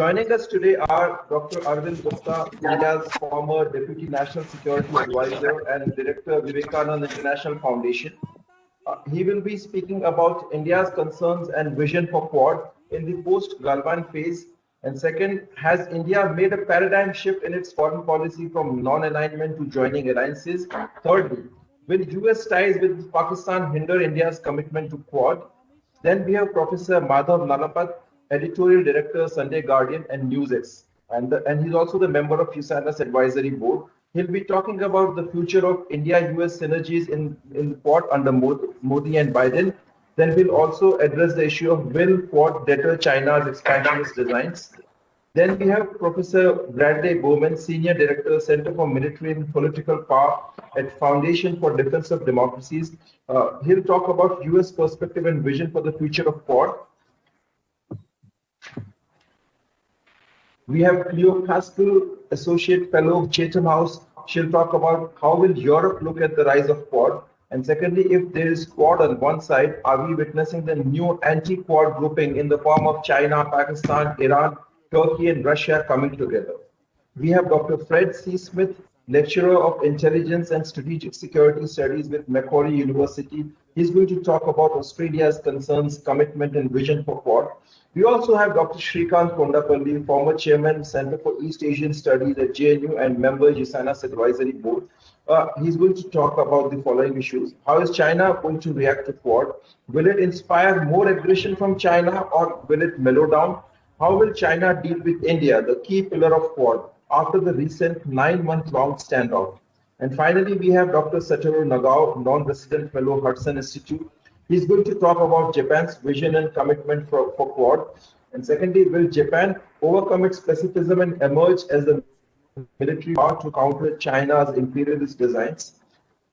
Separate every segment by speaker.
Speaker 1: Joining us today are Dr. Arvind Gupta, India's former Deputy National Security Advisor and Director Vivekanand International Foundation. He will be speaking about India's concerns and vision for Quad in the post-Galwan phase. And second, has India made a paradigm shift in its foreign policy from non-alignment to joining alliances? Thirdly, will US ties with Pakistan hinder India's commitment to Quad? Then we have Professor Madhav Nalapat, Editorial Director, Sunday Guardian and NewsX. And he's also the member of USANA's Advisory Board. He'll be talking about the future of India-US synergies in Quad under Modi and Biden. Then we'll also address the issue of will Quad deter China's expansionist designs. Then we have Professor Bradley Bowman, Senior Director, Center for Military and Political Power at Foundation for Defense of Democracies. He'll talk about US perspective and vision for the future of Quad. We have Cleo Pascal, Associate Fellow of Chatham House. She'll talk about how will Europe look at the rise of Quad. And secondly, if there is Quad on one side, are we witnessing the new anti-Quad grouping in the form of China, Pakistan, Iran, Turkey and Russia coming together? We have Dr. Fred C. Smith, Lecturer of Intelligence and Strategic Security Studies with Macquarie University. He's going to talk about Australia's concerns, commitment and vision for Quad. We also have Dr. Shrikant Kondapalli, former Chairman, Center for East Asian Studies at JNU and member USANA's Advisory Board. He's going to talk about the following issues. How is China going to react to Quad? Will it inspire more aggression from China or will it mellow down? How will China deal with India, the key pillar of Quad, after the recent 9-month-long standoff? And finally, we have Dr. Satoru Nagao, non-resident fellow, Hudson Institute. He's going to talk about Japan's vision and commitment for Quad. And secondly, will Japan overcome its pacifism and emerge as the military power to counter China's imperialist designs?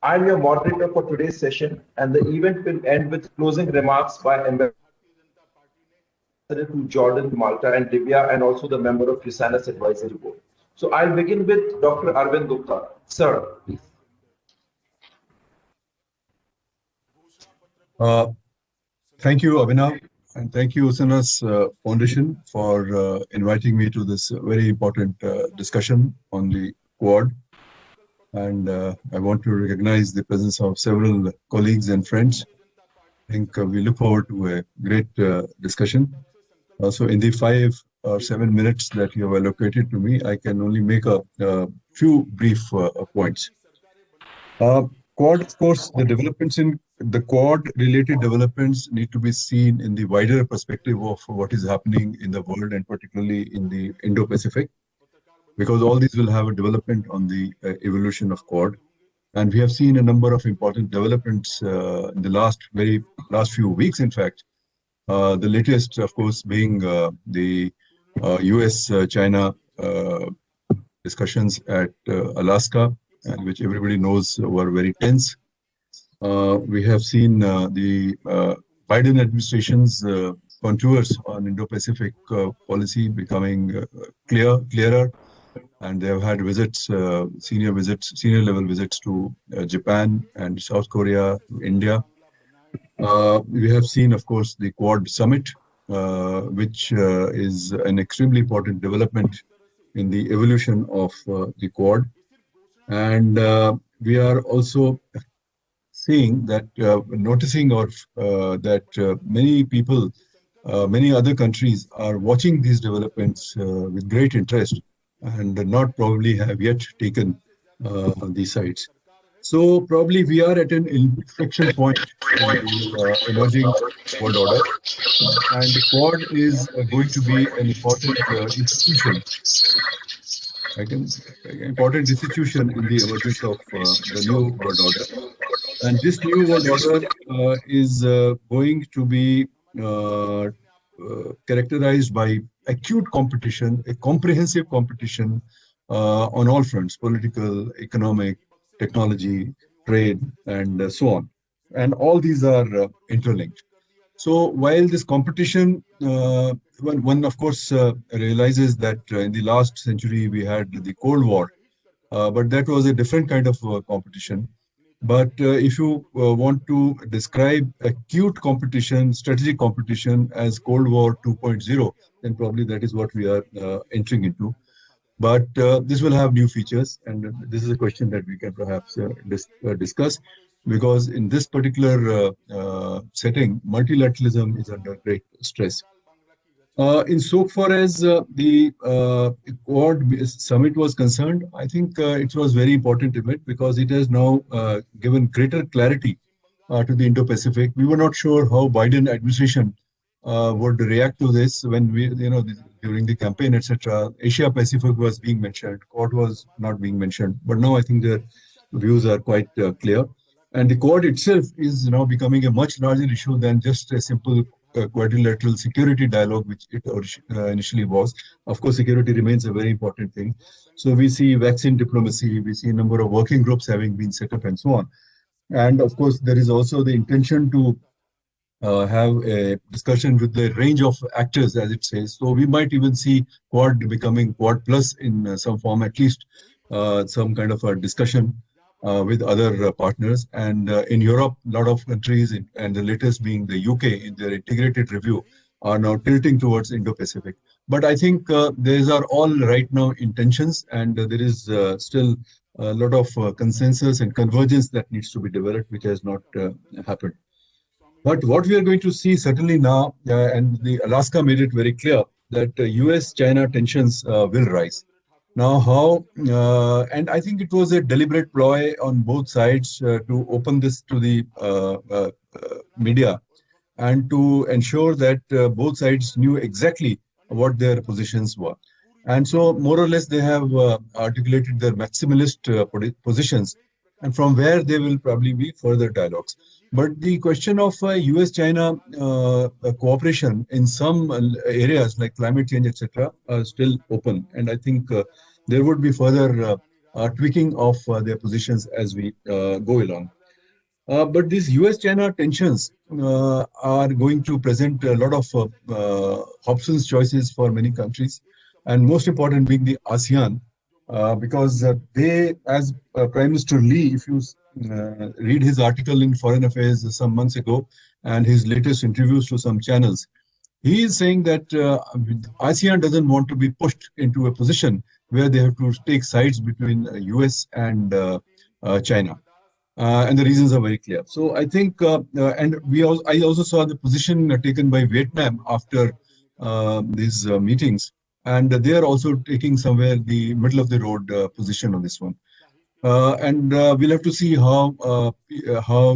Speaker 1: I'm your moderator for today's session, and the event will end with closing remarks by Ambassador to Jordan, Malta, and Libya, and also the member of USANA's Advisory Board. So I'll begin with Dr. Arvind Gupta. Sir, please.
Speaker 2: Thank you, Abhinav, and thank you, USANA's Foundation, for inviting me to this very important discussion on the Quad. And I want to recognize the presence of several colleagues and friends. I think we look forward to a great discussion. So in the 5 or 7 minutes that you have allocated to me, I can only make a few brief points. Quad, of course, the developments in the Quad-related developments need to be seen in the wider perspective of what is happening in the world and particularly in the Indo-Pacific, because all these will have a development on the evolution of Quad. And we have seen a number of important developments in the last few weeks, in fact. The latest, of course, being the US-China discussions at Alaska, and which everybody knows were very tense. We have seen the Biden administration's contours on Indo-Pacific policy becoming clearer, and they have had visits, senior level visits to Japan and South Korea, India. We have seen, of course, the Quad Summit, which is an extremely important development in the evolution of the Quad. And we are also seeing that, noticing that many people, many other countries are watching these developments with great interest and not probably have yet taken these sides. So probably we are at an inflection point in the emerging world order, and the Quad is going to be an important institution. Important institution in the emergence of the new world order. And this new world order is going to be characterized by acute competition, a comprehensive competition on all fronts: political, economic, technology, trade, and so on. And all these are interlinked. So while this competition, one of course realizes that in the last century we had the Cold War, but that was a different kind of competition. But if you want to describe acute competition, strategic competition as Cold War 2.0, then probably that is what we are entering into. But this will have new features, and this is a question that we can perhaps discuss, because in this particular setting, multilateralism is under great stress. In so far as the Quad summit was concerned, I think it was very important event because it has now given greater clarity to the Indo-Pacific. We were not sure how Biden administration would react to this when during the campaign, etc. Asia Pacific was being mentioned, Quad was not being mentioned, but now I think their views are quite clear. And the Quad itself is now becoming a much larger issue than just a simple quadrilateral security dialogue, which it initially was. Of course, security remains a very important thing. So we see vaccine diplomacy, we see a number of working groups having been set up and so on. And of course, there is also the intention to have a discussion with the range of actors, as it says. So we might even see Quad becoming Quad Plus in some form, at least some kind of a discussion with other partners. And in Europe, a lot of countries, and the latest being the UK, in their integrated review, are now tilting towards Indo-Pacific. But I think these are all right now intentions, and there is still a lot of consensus and convergence that needs to be developed, which has not happened. But what we are going to see certainly now, and the Alaska made it very clear that US-China tensions will rise. Now, how, and I think it was a deliberate ploy on both sides to open this to the media and to ensure that both sides knew exactly what their positions were. And so, more or less, they have articulated their maximalist positions, and from where they will probably be further dialogues. But the question of US-China cooperation in some areas like climate change, etc., are still open. And I think there would be further tweaking of their positions as we go along. But these US-China tensions are going to present a lot of options choices for many countries, and most important being the ASEAN, because they, as Prime Minister Lee, if you read his article in Foreign Affairs some months ago and his latest interviews to some channels, he is saying that ASEAN doesn't want to be pushed into a position where they have to take sides between US and China. And the reasons are very clear. So I think, and I also saw the position taken by Vietnam after these meetings, and they are also taking somewhere the middle of the road position on this one. And we'll have to see how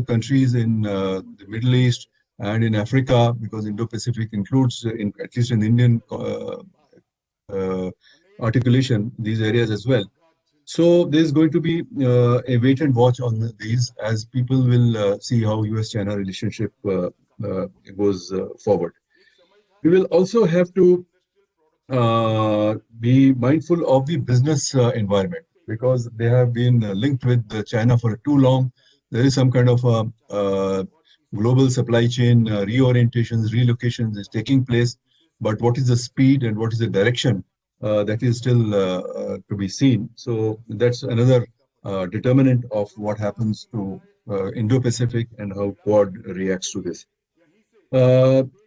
Speaker 2: countries in the Middle East and in Africa, because Indo-Pacific includes, at least in Indian articulation, these areas as well. So there's going to be a wait and watch on these as people will see how US-China relationship goes forward. We will also have to be mindful of the business environment because they have been linked with China for too long. There is some kind of global supply chain reorientations, relocations is taking place. But what is the speed and what is the direction? That is still to be seen. So that's another determinant of what happens to Indo-Pacific and how Quad reacts to this.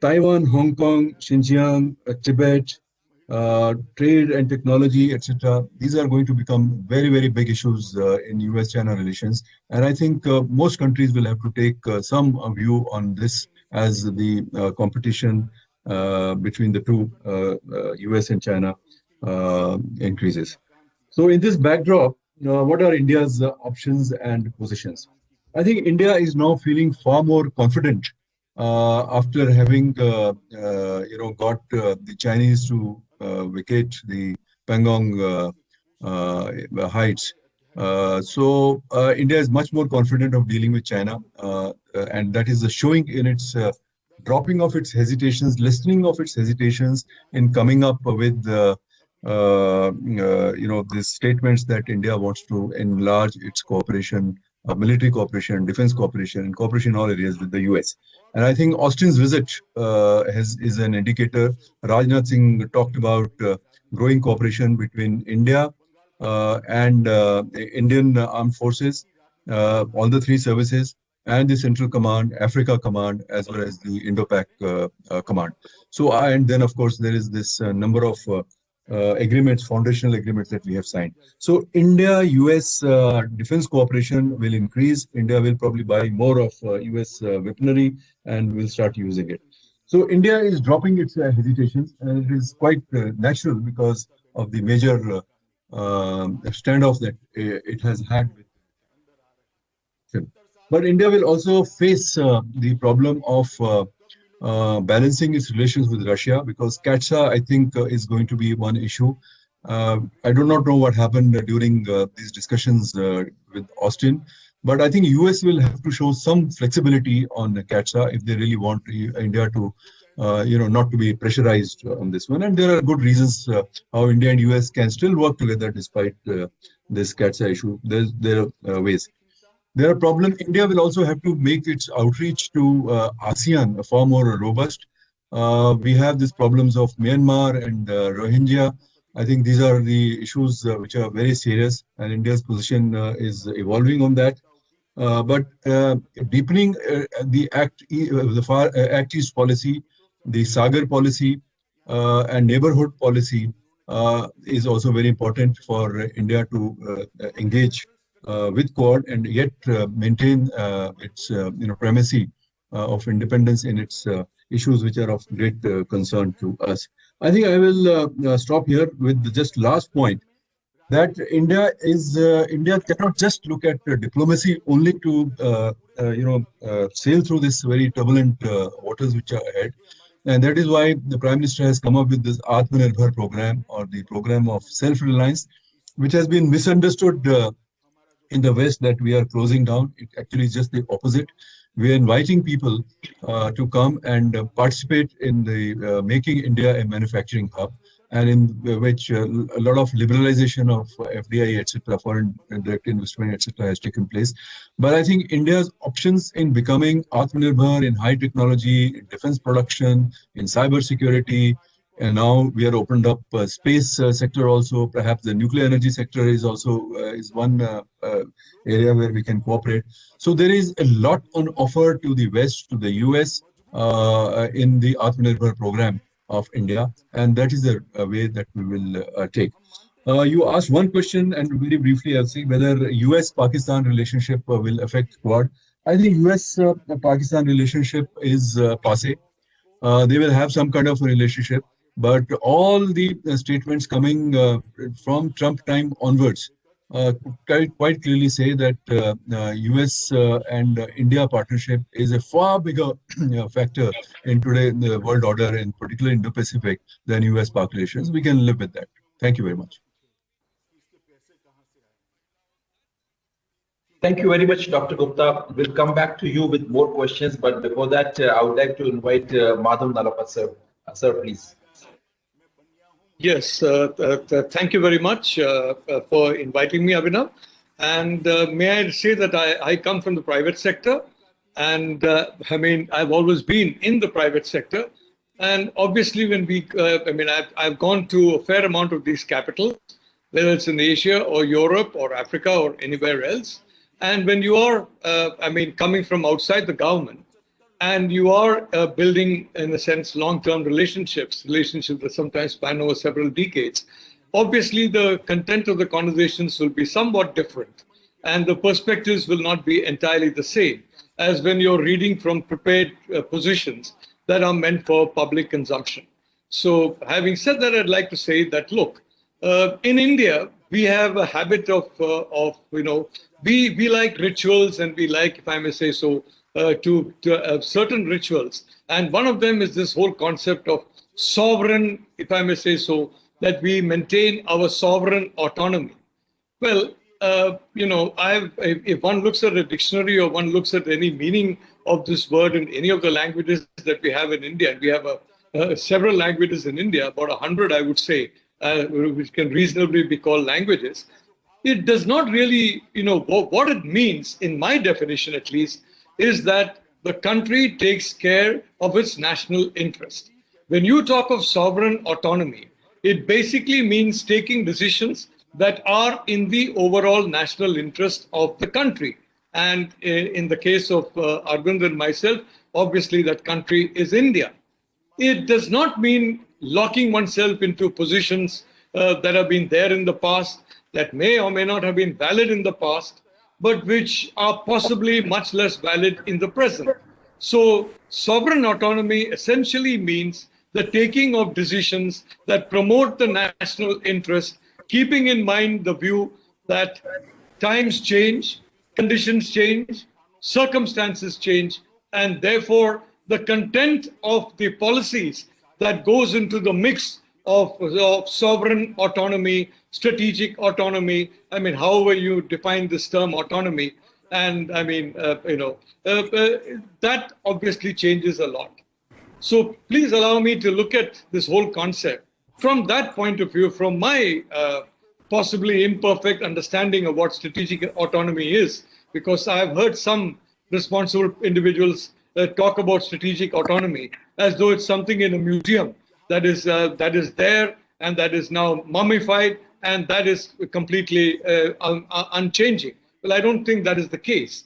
Speaker 2: Taiwan, Hong Kong, Xinjiang, Tibet, trade and technology, etc. These are going to become very, very big issues in US-China relations. And I think most countries will have to take some view on this as the competition between the two, US and China, increases. So in this backdrop, what are India's options and positions? I think India is now feeling far more confident after having got the Chinese to vacate the Pangong heights. So India is much more confident of dealing with China, and that is showing in its dropping of its hesitations, lessening of its hesitations in coming up with these statements that India wants to enlarge its cooperation, military cooperation, defense cooperation, and cooperation in all areas with the US. And I think Austin's visit is an indicator. Rajnath Singh talked about growing cooperation between India and Indian armed forces. all the three services, and the Central Command, Africa Command, as well as the Indo-Pac Command. So, and then of course there is this number of agreements, foundational agreements that we have signed. So, India-US defense cooperation will increase. India will probably buy more of US weaponry and will start using it. So, India is dropping its hesitations, and it is quite natural because of the major standoff that it has had with him. But India will also face the problem of balancing its relations with Russia, because CATSA, I think, is going to be one issue. I do not know what happened during these discussions with Austin, but I think US will have to show some flexibility on CATSA if they really want India to, not to be pressurized on this one. And there are good reasons how India and US can still work together despite this CATSA issue. There are ways. There are problems. India will also have to make its outreach to ASEAN far more robust. We have these problems of Myanmar and Rohingya. I think these are the issues which are very serious, and India's position is evolving on that. But deepening the Act East policy, the Sagar policy, and neighborhood policy is also very important for India to engage with Quad and yet maintain its primacy of independence in its issues which are of great concern to us. I think I will stop here with the just last point, that India cannot just look at diplomacy only to sail through this very turbulent waters which are ahead. And that is why the Prime Minister has come up with this Atmanirbhar program, or the program of self-reliance, which has been misunderstood in the West, that we are closing down. It actually is just the opposite. We are inviting people to come and participate in the making India a manufacturing hub, and in which a lot of liberalization of FDI, etc., foreign direct investment, etc., has taken place. But I think India's options in becoming Atmanirbhar in high technology, in defense production, in cyber security, and now we are opened up space sector also. Perhaps the nuclear energy sector is also is one area where we can cooperate. So there is a lot on offer to the West, to the US, in the Atmanirbhar program of India, and that is the way that we will take. You asked one question, and very briefly, I'll say whether US-Pakistan relationship will affect Quad. I think US-Pakistan relationship is passe. They will have some kind of a relationship, but all the statements coming from Trump time onwards quite clearly say that US and India partnership is a far bigger factor in today in the world order, in particular Indo-Pacific, than US-Pak relations. We can live with that. Thank you very much.
Speaker 1: Thank you very much, Dr. Gupta. We'll come back to you with more questions, but before that, I would like to invite Madhav Nalapat, sir. Sir, please.
Speaker 3: Yes, thank you very much for inviting me, Abhinav. And may I say that I come from the private sector, and I mean, I've always been in the private sector. And obviously, when I've gone to a fair amount of these capitals, whether it's in Asia or Europe or Africa or anywhere else. And when you are, coming from outside the government, and you are building, in a sense, long-term relationships that sometimes span over several decades, obviously the content of the conversations will be somewhat different, and the perspectives will not be entirely the same as when you're reading from prepared positions that are meant for public consumption. So having said that, I'd like to say that, look, in India, we have a habit of we like rituals, and we like, if I may say so, to certain rituals. And one of them is this whole concept of sovereign, if I may say so, that we maintain our sovereign autonomy. Well, if one looks at a dictionary or one looks at any meaning of this word in any of the languages that we have in India, and we have several languages in India, about 100, I would say, which can reasonably be called languages. It does not really, what it means, in my definition at least, is that the country takes care of its national interest. When you talk of sovereign autonomy, it basically means taking decisions that are in the overall national interest of the country. And in the case of Arvind and myself, obviously that country is India. It does not mean locking oneself into positions that have been there in the past, that may or may not have been valid in the past, but which are possibly much less valid in the present. So, sovereign autonomy essentially means the taking of decisions that promote the national interest, keeping in mind the view that times change, conditions change, circumstances change, and therefore the content of the policies that goes into the mix of sovereign autonomy, strategic autonomy. I mean, however you define this term autonomy, and I mean, that obviously changes a lot. So please allow me to look at this whole concept from that point of view, from my possibly imperfect understanding of what strategic autonomy is, because I've heard some responsible individuals talk about strategic autonomy as though it's something in a museum that is there and that is now mummified and that is completely unchanging. Well, I don't think that is the case.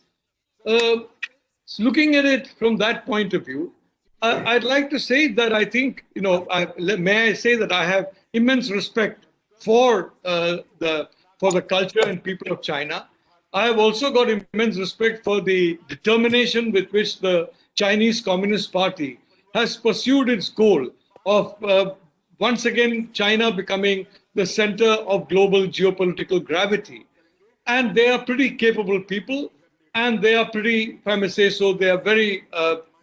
Speaker 3: Looking at it from that point of view, I'd like to say that I think, may I say that I have immense respect for the culture and people of China. I have also got immense respect for the determination with which the Chinese Communist Party has pursued its goal of once again China becoming the center of global geopolitical gravity. And they are pretty capable people, and they are pretty, if I may say so, they are very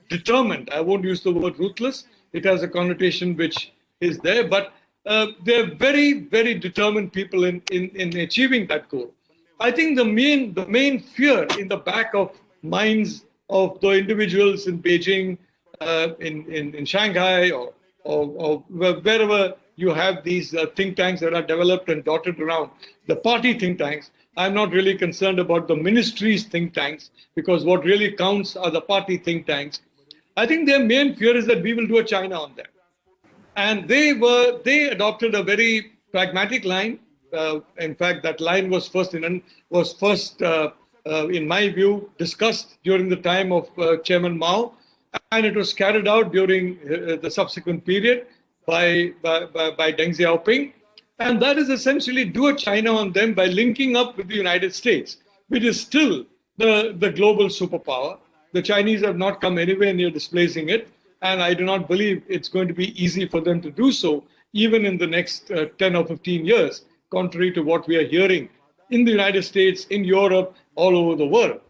Speaker 3: determined. I won't use the word ruthless. It has a connotation which is there, but they're very, very determined people in achieving that goal. I think the main fear in the back of minds of the individuals in Beijing, in Shanghai, or wherever you have these think tanks that are developed and dotted around, the party think tanks. I'm not really concerned about the ministry's think tanks, because what really counts are the party think tanks. I think their main fear is that we will do a China on them. And they adopted a very pragmatic line. In fact, that line was first, in my view, discussed during the time of Chairman Mao, and it was carried out during the subsequent period by Deng Xiaoping. And that is essentially do a China on them by linking up with the United States, which is still the global superpower. The Chinese have not come anywhere near displacing it. And I do not believe it's going to be easy for them to do so, even in the next 10 or 15 years, contrary to what we are hearing in the United States, in Europe, all over the world.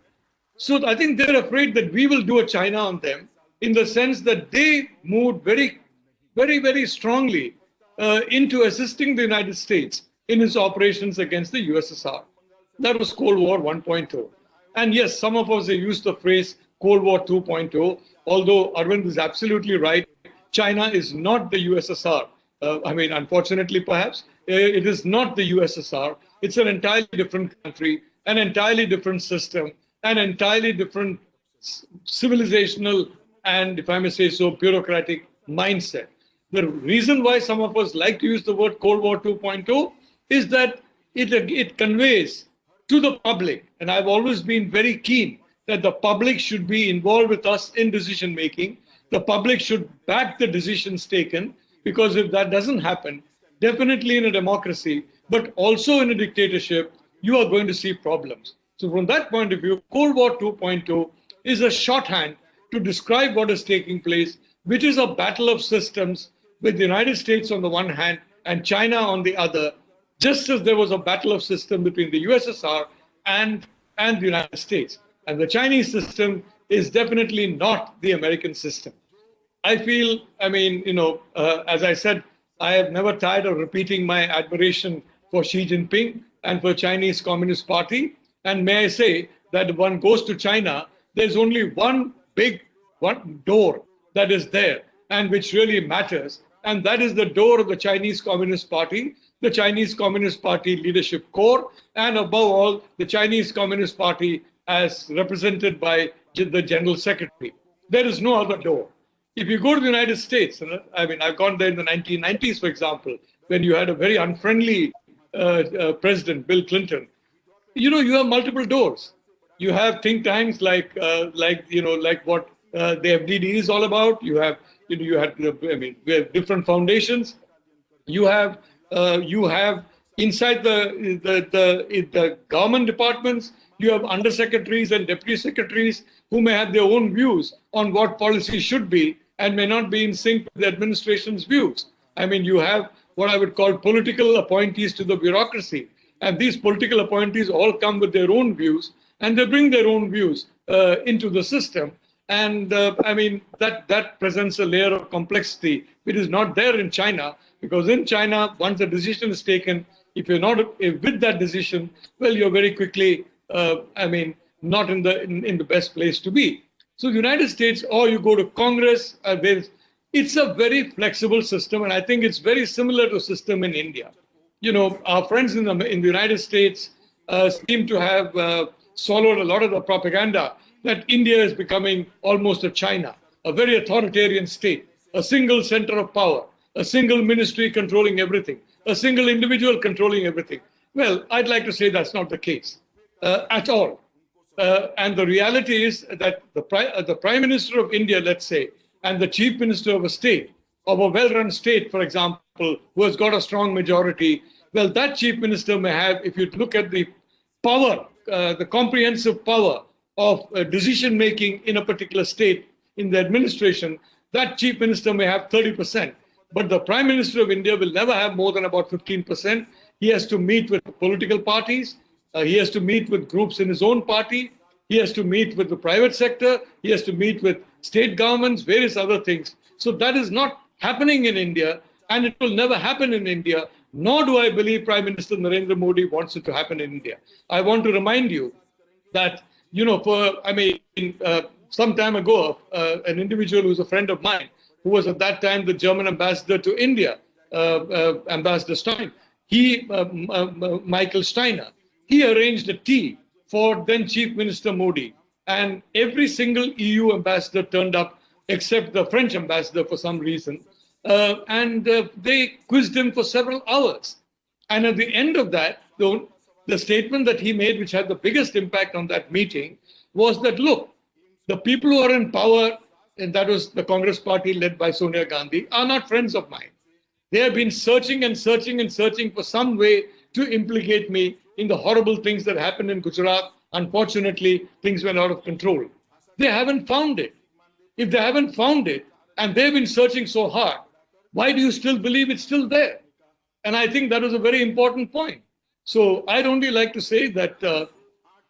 Speaker 3: So I think they're afraid that we will do a China on them, in the sense that they moved very, very, very strongly into assisting the United States in its operations against the USSR. That was Cold War 1.0. And yes, some of us have used the phrase Cold War 2.0, although Arvind is absolutely right. China is not the USSR. Unfortunately, perhaps, it is not the USSR. It's an entirely different country, an entirely different system, an entirely different civilizational and, if I may say so, bureaucratic mindset. The reason why some of us like to use the word Cold War 2.0 is that it conveys to the public, and I've always been very keen that the public should be involved with us in decision making. The public should back the decisions taken, because if that doesn't happen, definitely in a democracy, but also in a dictatorship, you are going to see problems. So from that point of view, Cold War 2.0 is a shorthand to describe what is taking place, which is a battle of systems with the United States on the one hand and China on the other, just as there was a battle of system between the USSR and the United States. And the Chinese system is definitely not the American system. I feel, as I said, I have never tired of repeating my admiration for Xi Jinping and for Chinese Communist Party. And may I say that if one goes to China, there's only one door that is there and which really matters. And that is the door of the Chinese Communist Party, the Chinese Communist Party leadership corps, and above all, the Chinese Communist Party as represented by the General Secretary. There is no other door. If you go to the United States, I've gone there in the 1990s, for example, when you had a very unfriendly president, Bill Clinton, you have multiple doors. You have think tanks like what the FDD is all about. You have we have different foundations. You have inside the government departments, you have undersecretaries and deputy secretaries who may have their own views on what policy should be and may not be in sync with the administration's views. I mean, you have what I would call political appointees to the bureaucracy, and these political appointees all come with their own views, and they bring their own views into the system. And that presents a layer of complexity which is not there in China, because in China, once a decision is taken, if you're not with that decision, well, you're very quickly, not in the best place to be. So the United States, or you go to Congress, it's a very flexible system, and I think it's very similar to a system in India. Our friends in the United States seem to have swallowed a lot of the propaganda that India is becoming almost a China, a very authoritarian state, a single center of power, a single ministry controlling everything, a single individual controlling everything. Well, I'd like to say that's not the case at all. And the reality is that the Prime Minister of India, let's say, and the Chief Minister of a state, of a well-run state, for example, who has got a strong majority, well, that Chief Minister may have, if you look at the power, the comprehensive power of decision-making in a particular state in the administration, that Chief Minister may have 30%. But the Prime Minister of India will never have more than about 15%. He has to meet with political parties. He has to meet with groups in his own party. He has to meet with the private sector. He has to meet with state governments, various other things. So that is not happening in India, and it will never happen in India, nor do I believe Prime Minister Narendra Modi wants it to happen in India. I want to remind you that, some time ago, an individual who was a friend of mine, who was at that time the German ambassador to India, Ambassador Stein, Michael Steiner, he arranged a tea for then Chief Minister Modi. And every single EU ambassador turned up, except the French ambassador for some reason. And they quizzed him for several hours. And at the end of that, the statement that he made, which had the biggest impact on that meeting, was that, look, the people who are in power, and that was the Congress party led by Sonia Gandhi, are not friends of mine. They have been searching and searching and searching for some way to implicate me in the horrible things that happened in Gujarat. Unfortunately, things went out of control. They haven't found it. If they haven't found it, and they've been searching so hard, why do you still believe it's still there? And I think that was a very important point. So I'd only like to say that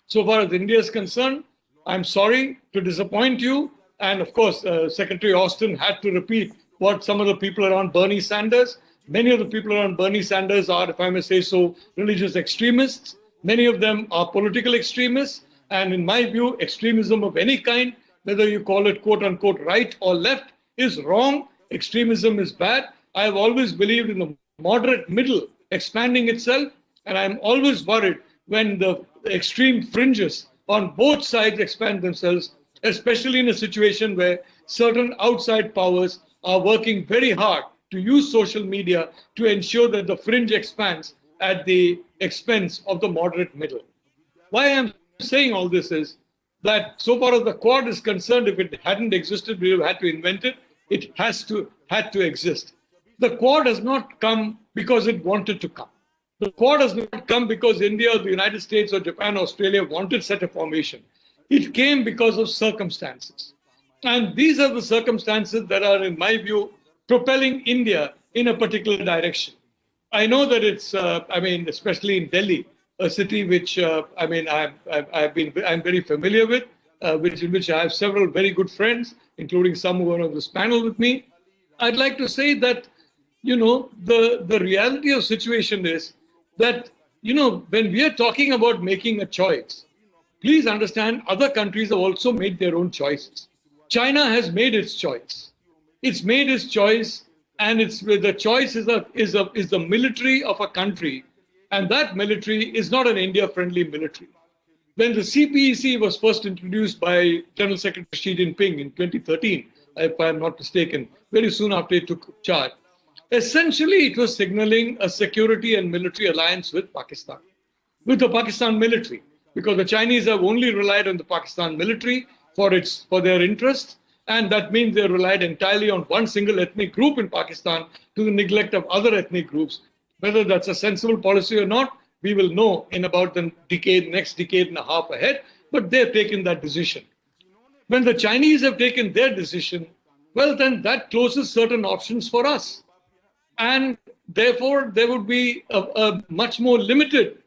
Speaker 3: so far as India is concerned, I'm sorry to disappoint you. And of course, Secretary Austin had to repeat what some of the people around Bernie Sanders, many of the people around Bernie Sanders are, if I may say so, religious extremists. Many of them are political extremists. And in my view, extremism of any kind, whether you call it quote unquote right or left, is wrong. Extremism is bad. I have always believed in the moderate middle expanding itself. And I'm always worried when the extreme fringes on both sides expand themselves, especially in a situation where certain outside powers are working very hard to use social media to ensure that the fringe expands at the expense of the moderate middle. Why I'm saying all this is that so far as the Quad is concerned, if it hadn't existed, we would have had to invent it. It had to exist. The Quad has not come because it wanted to come. The Quad has not come because India or the United States or Japan or Australia wanted such a formation. It came because of circumstances. And these are the circumstances that are, in my view, propelling India in a particular direction. I know that it's, especially in Delhi, a city which, I'm very familiar with, in which I have several very good friends, including some who are on this panel with me. I'd like to say that, the reality of the situation is that, when we are talking about making a choice, please understand other countries have also made their own choices. China has made its choice. It's made its choice, and the choice is the military of a country, and that military is not an India-friendly military. When the CPEC was first introduced by General Secretary Xi Jinping in 2013, if I'm not mistaken, very soon after he took charge, essentially it was signaling a security and military alliance with Pakistan, with the Pakistan military. because the Chinese have only relied on the Pakistan military for their interests, and that means they relied entirely on one single ethnic group in Pakistan to the neglect of other ethnic groups. Whether that's a sensible policy or not, we will know in about the next decade and a half ahead, but they've taken that decision. When the Chinese have taken their decision, well, then that closes certain options for us. And therefore, there would be a much more limited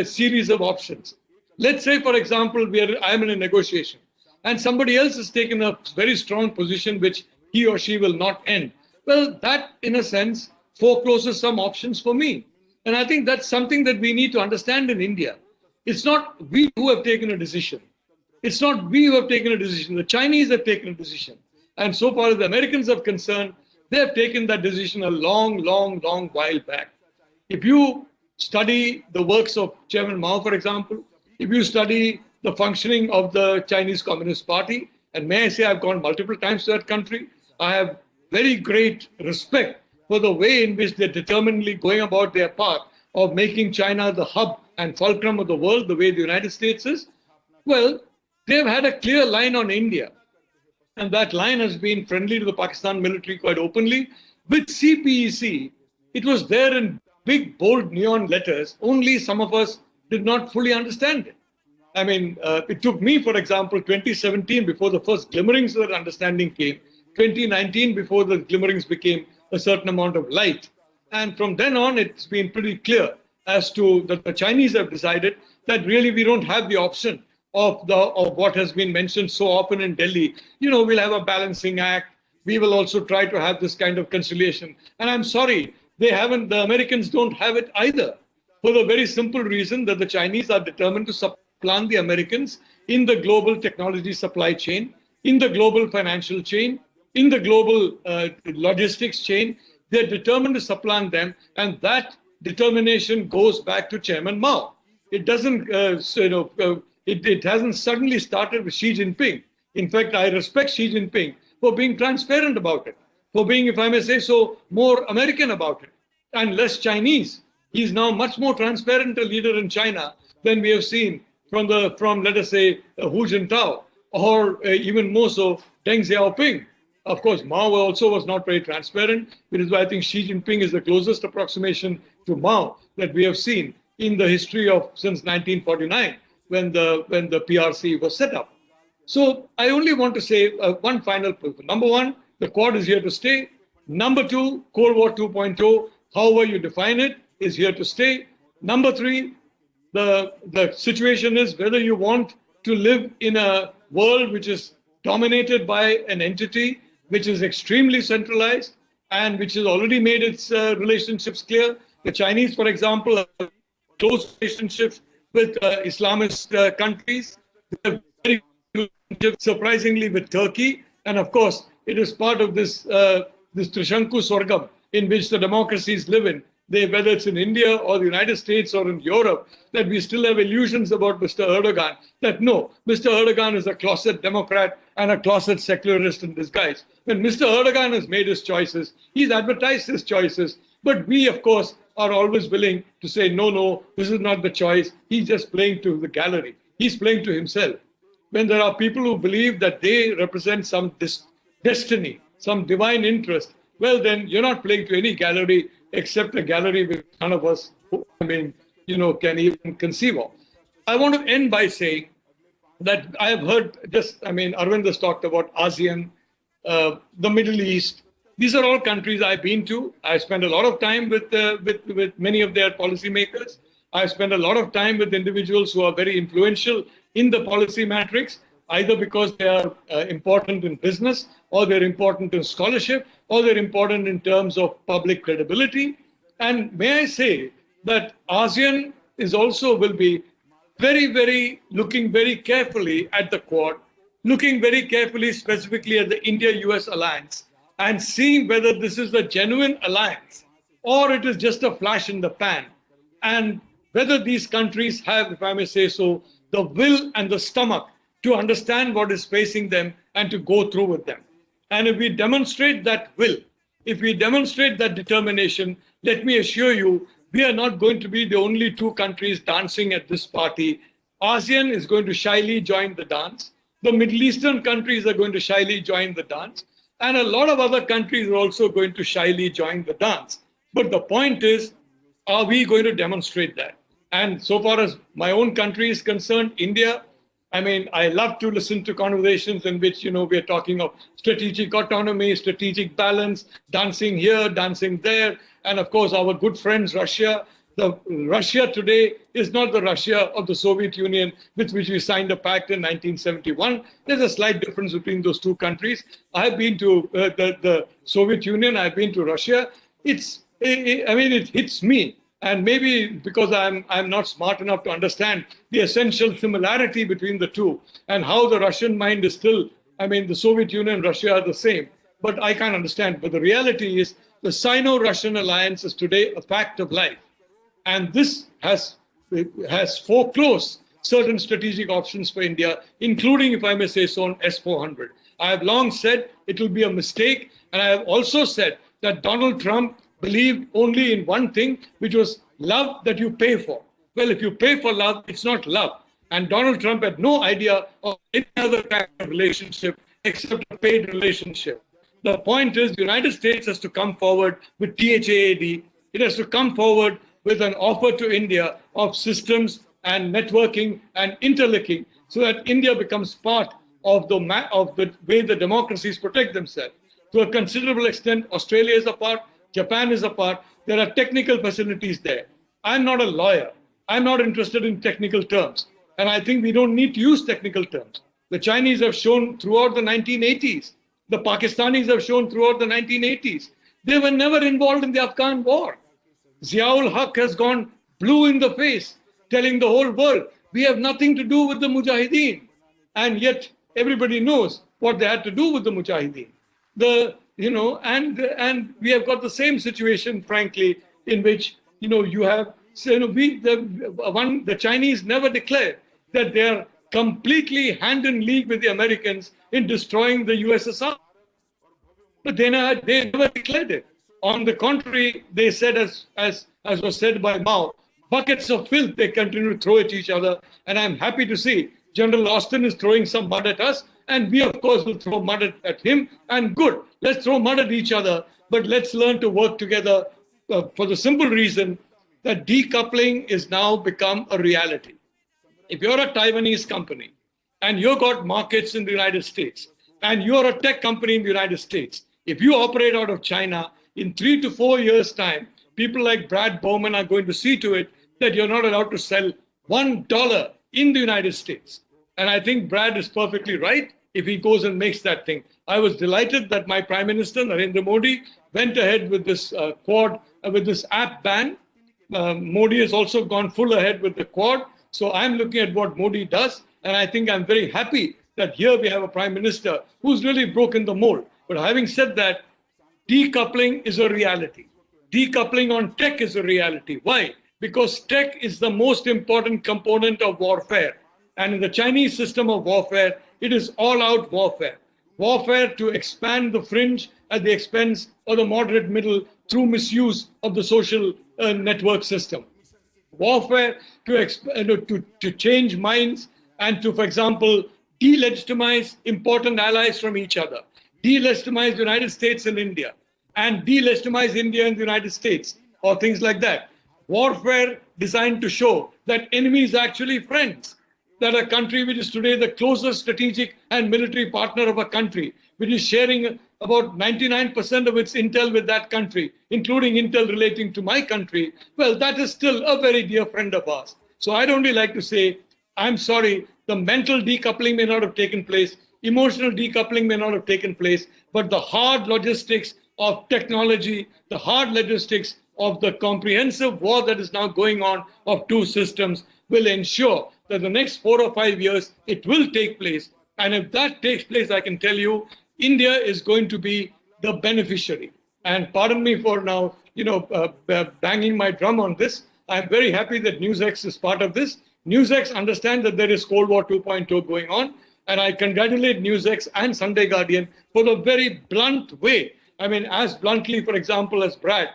Speaker 3: series of options. Let's say, for example, I am in a negotiation and somebody else has taken a very strong position which he or she will not end. Well, that, in a sense, forecloses some options for me. And I think that's something that we need to understand in India. It's not we who have taken a decision. It's not we who have taken a decision. The Chinese have taken a decision. And so far as the Americans are concerned, they have taken that decision a long while back. If you study the works of Chairman Mao, for example, if you study the functioning of the Chinese Communist Party, and may I say I've gone multiple times to that country, I have very great respect for the way in which they're determinedly going about their path of making China the hub and fulcrum of the world, the way the United States is. Well, they've had a clear line on India. And that line has been friendly to the Pakistan military quite openly. With CPEC, it was there in big, bold neon letters. Only some of us did not fully understand it. I mean, it took me, for example, 2017 before the first glimmerings of that understanding came, 2019 before the glimmerings became a certain amount of light. And from then on, it's been pretty clear as to that the Chinese have decided that really we don't have the option of what has been mentioned so often in Delhi. You know, we'll have a balancing act. We will also try to have this kind of conciliation. And I'm sorry, the Americans don't have it either, for the very simple reason that the Chinese are determined to supplant the Americans in the global technology supply chain, in the global financial chain, in the global logistics chain. They're determined to supplant them, and that determination goes back to Chairman Mao. It doesn't, it hasn't suddenly started with Xi Jinping. In fact, I respect Xi Jinping for being transparent about it, for being, if I may say so, more American about it, and less Chinese. He's now much more transparent a leader in China than we have seen from let us say, Hu Jintao, or even more so, Deng Xiaoping. Of course, Mao also was not very transparent, which is why I think Xi Jinping is the closest approximation to Mao that we have seen in the history of since 1949, when the PRC was set up. So I only want to say one final point. Number one, the Quad is here to stay. Number two, Cold War 2.0, however you define it, is here to stay. Number three, the situation is whether you want to live in a world which is dominated by an entity which is extremely centralized and which has already made its relationships clear. The Chinese, for example, have close relationships with Islamist countries. They have very good relationships, surprisingly, with Turkey. And of course, it is part of this Trishanku Swargam in which the democracies live in. Whether it's in India or the United States or in Europe, that we still have illusions about Mr. Erdogan, that no, Mr. Erdogan is a closet Democrat and a closet secularist in disguise. When Mr. Erdogan has made his choices, he's advertised his choices, but we, of course, are always willing to say, no, this is not the choice. He's just playing to the gallery. He's playing to himself. When there are people who believe that they represent some destiny, some divine interest, well, then you're not playing to any gallery except a gallery which none of us, can even conceive of. I want to end by saying that I have heard Arvind has talked about ASEAN, the Middle East. These are all countries I've been to. I spent a lot of time with many of their policymakers. I've spent a lot of time with individuals who are very influential in the policy matrix, either because they are important in business, or they're important in scholarship, or they're important in terms of public credibility. And may I say that ASEAN will be looking very carefully at the Quad, looking very carefully specifically at the India-US alliance, and seeing whether this is a genuine alliance or it is just a flash in the pan, and whether these countries have, if I may say so, the will and the stomach to understand what is facing them and to go through with them. And if we demonstrate that will, if we demonstrate that determination, let me assure you, we are not going to be the only two countries dancing at this party ASEAN is going to shyly join the dance. The Middle Eastern countries are going to shyly join the dance. And a lot of other countries are also going to shyly join the dance. But the point is, are we going to demonstrate that? And so far as my own country is concerned, India, I mean, I love to listen to conversations in which, we're talking of strategic autonomy, strategic balance, dancing here, dancing there. And of course, our good friends, Russia. The Russia today is not the Russia of the Soviet Union with which we signed a pact in 1971. There's a slight difference between those two countries. I've been to the Soviet Union. I've been to Russia. It hits me. And maybe because I'm not smart enough to understand the essential similarity between the two and how the Russian mind is still, the Soviet Union and Russia are the same. But I can't understand. But the reality is the Sino-Russian alliance is today a fact of life. And this has foreclosed certain strategic options for India, including, if I may say so, on S-400. I have long said it will be a mistake. And I have also said that Donald Trump believed only in one thing, which was love that you pay for. Well, if you pay for love, it's not love. And Donald Trump had no idea of any other kind of relationship except a paid relationship. The point is, the United States has to come forward with THAAD. It has to come forward with an offer to India of systems and networking and interlinking so that India becomes part of the way the democracies protect themselves. To a considerable extent, Australia is a part, Japan is a part. There are technical facilities there. I'm not a lawyer. I'm not interested in technical terms. And I think we don't need to use technical terms. The Chinese have shown throughout the 1980s. The Pakistanis have shown throughout the 1980s. They were never involved in the Afghan war. Ziaul Haq has gone blue in the face, telling the whole world, we have nothing to do with the Mujahideen. And yet everybody knows what they had to do with the Mujahideen. And we have got the same situation, frankly, in which, you have, the Chinese never declared that they are completely hand in league with the Americans in destroying the USSR. But they never declared it. On the contrary, they said, as was said by Mao, buckets of filth they continue to throw at each other. And I'm happy to see General Austin is throwing some mud at us. And we, of course, will throw mud at him. And good, let's throw mud at each other. But let's learn to work together for the simple reason that decoupling is now become a reality. If you're a Taiwanese company and you've got markets in the United States and you're a tech company in the United States, if you operate out of China, in 3 to 4 years' time, people like Brad Bowman are going to see to it that you're not allowed to sell $1 in the United States. And I think Brad is perfectly right if he goes and makes that thing. I was delighted that my Prime Minister, Narendra Modi, went ahead with this with this app ban. Modi has also gone full ahead with the Quad. So I'm looking at what Modi does. And I think I'm very happy that here we have a Prime Minister who's really broken the mold. But having said that, decoupling is a reality. Decoupling on tech is a reality. Why? Because tech is the most important component of warfare. And in the Chinese system of warfare, it is all-out warfare. Warfare to expand the fringe at the expense of the moderate middle through misuse of the social network system. Warfare to change minds and to, for example, delegitimize important allies from each other. Delegitimize the United States and India, and delegitimize India and the United States, or things like that. Warfare designed to show that enemies are actually friends, that a country which is today the closest strategic and military partner of a country, which is sharing about 99% of its intel with that country, including intel relating to my country, well, that is still a very dear friend of ours. So I'd only like to say, I'm sorry, the mental decoupling may not have taken place, emotional decoupling may not have taken place, but the hard logistics of technology, the hard logistics of the comprehensive war that is now going on of two systems will ensure that the next 4 or 5 years, it will take place. And if that takes place, I can tell you, India is going to be the beneficiary. And pardon me for now, banging my drum on this. I'm very happy that NewsX is part of this. NewsX understands that there is Cold War 2.0 going on. And I congratulate NewsX and Sunday Guardian for the very blunt way. I mean, as bluntly, for example, as Brad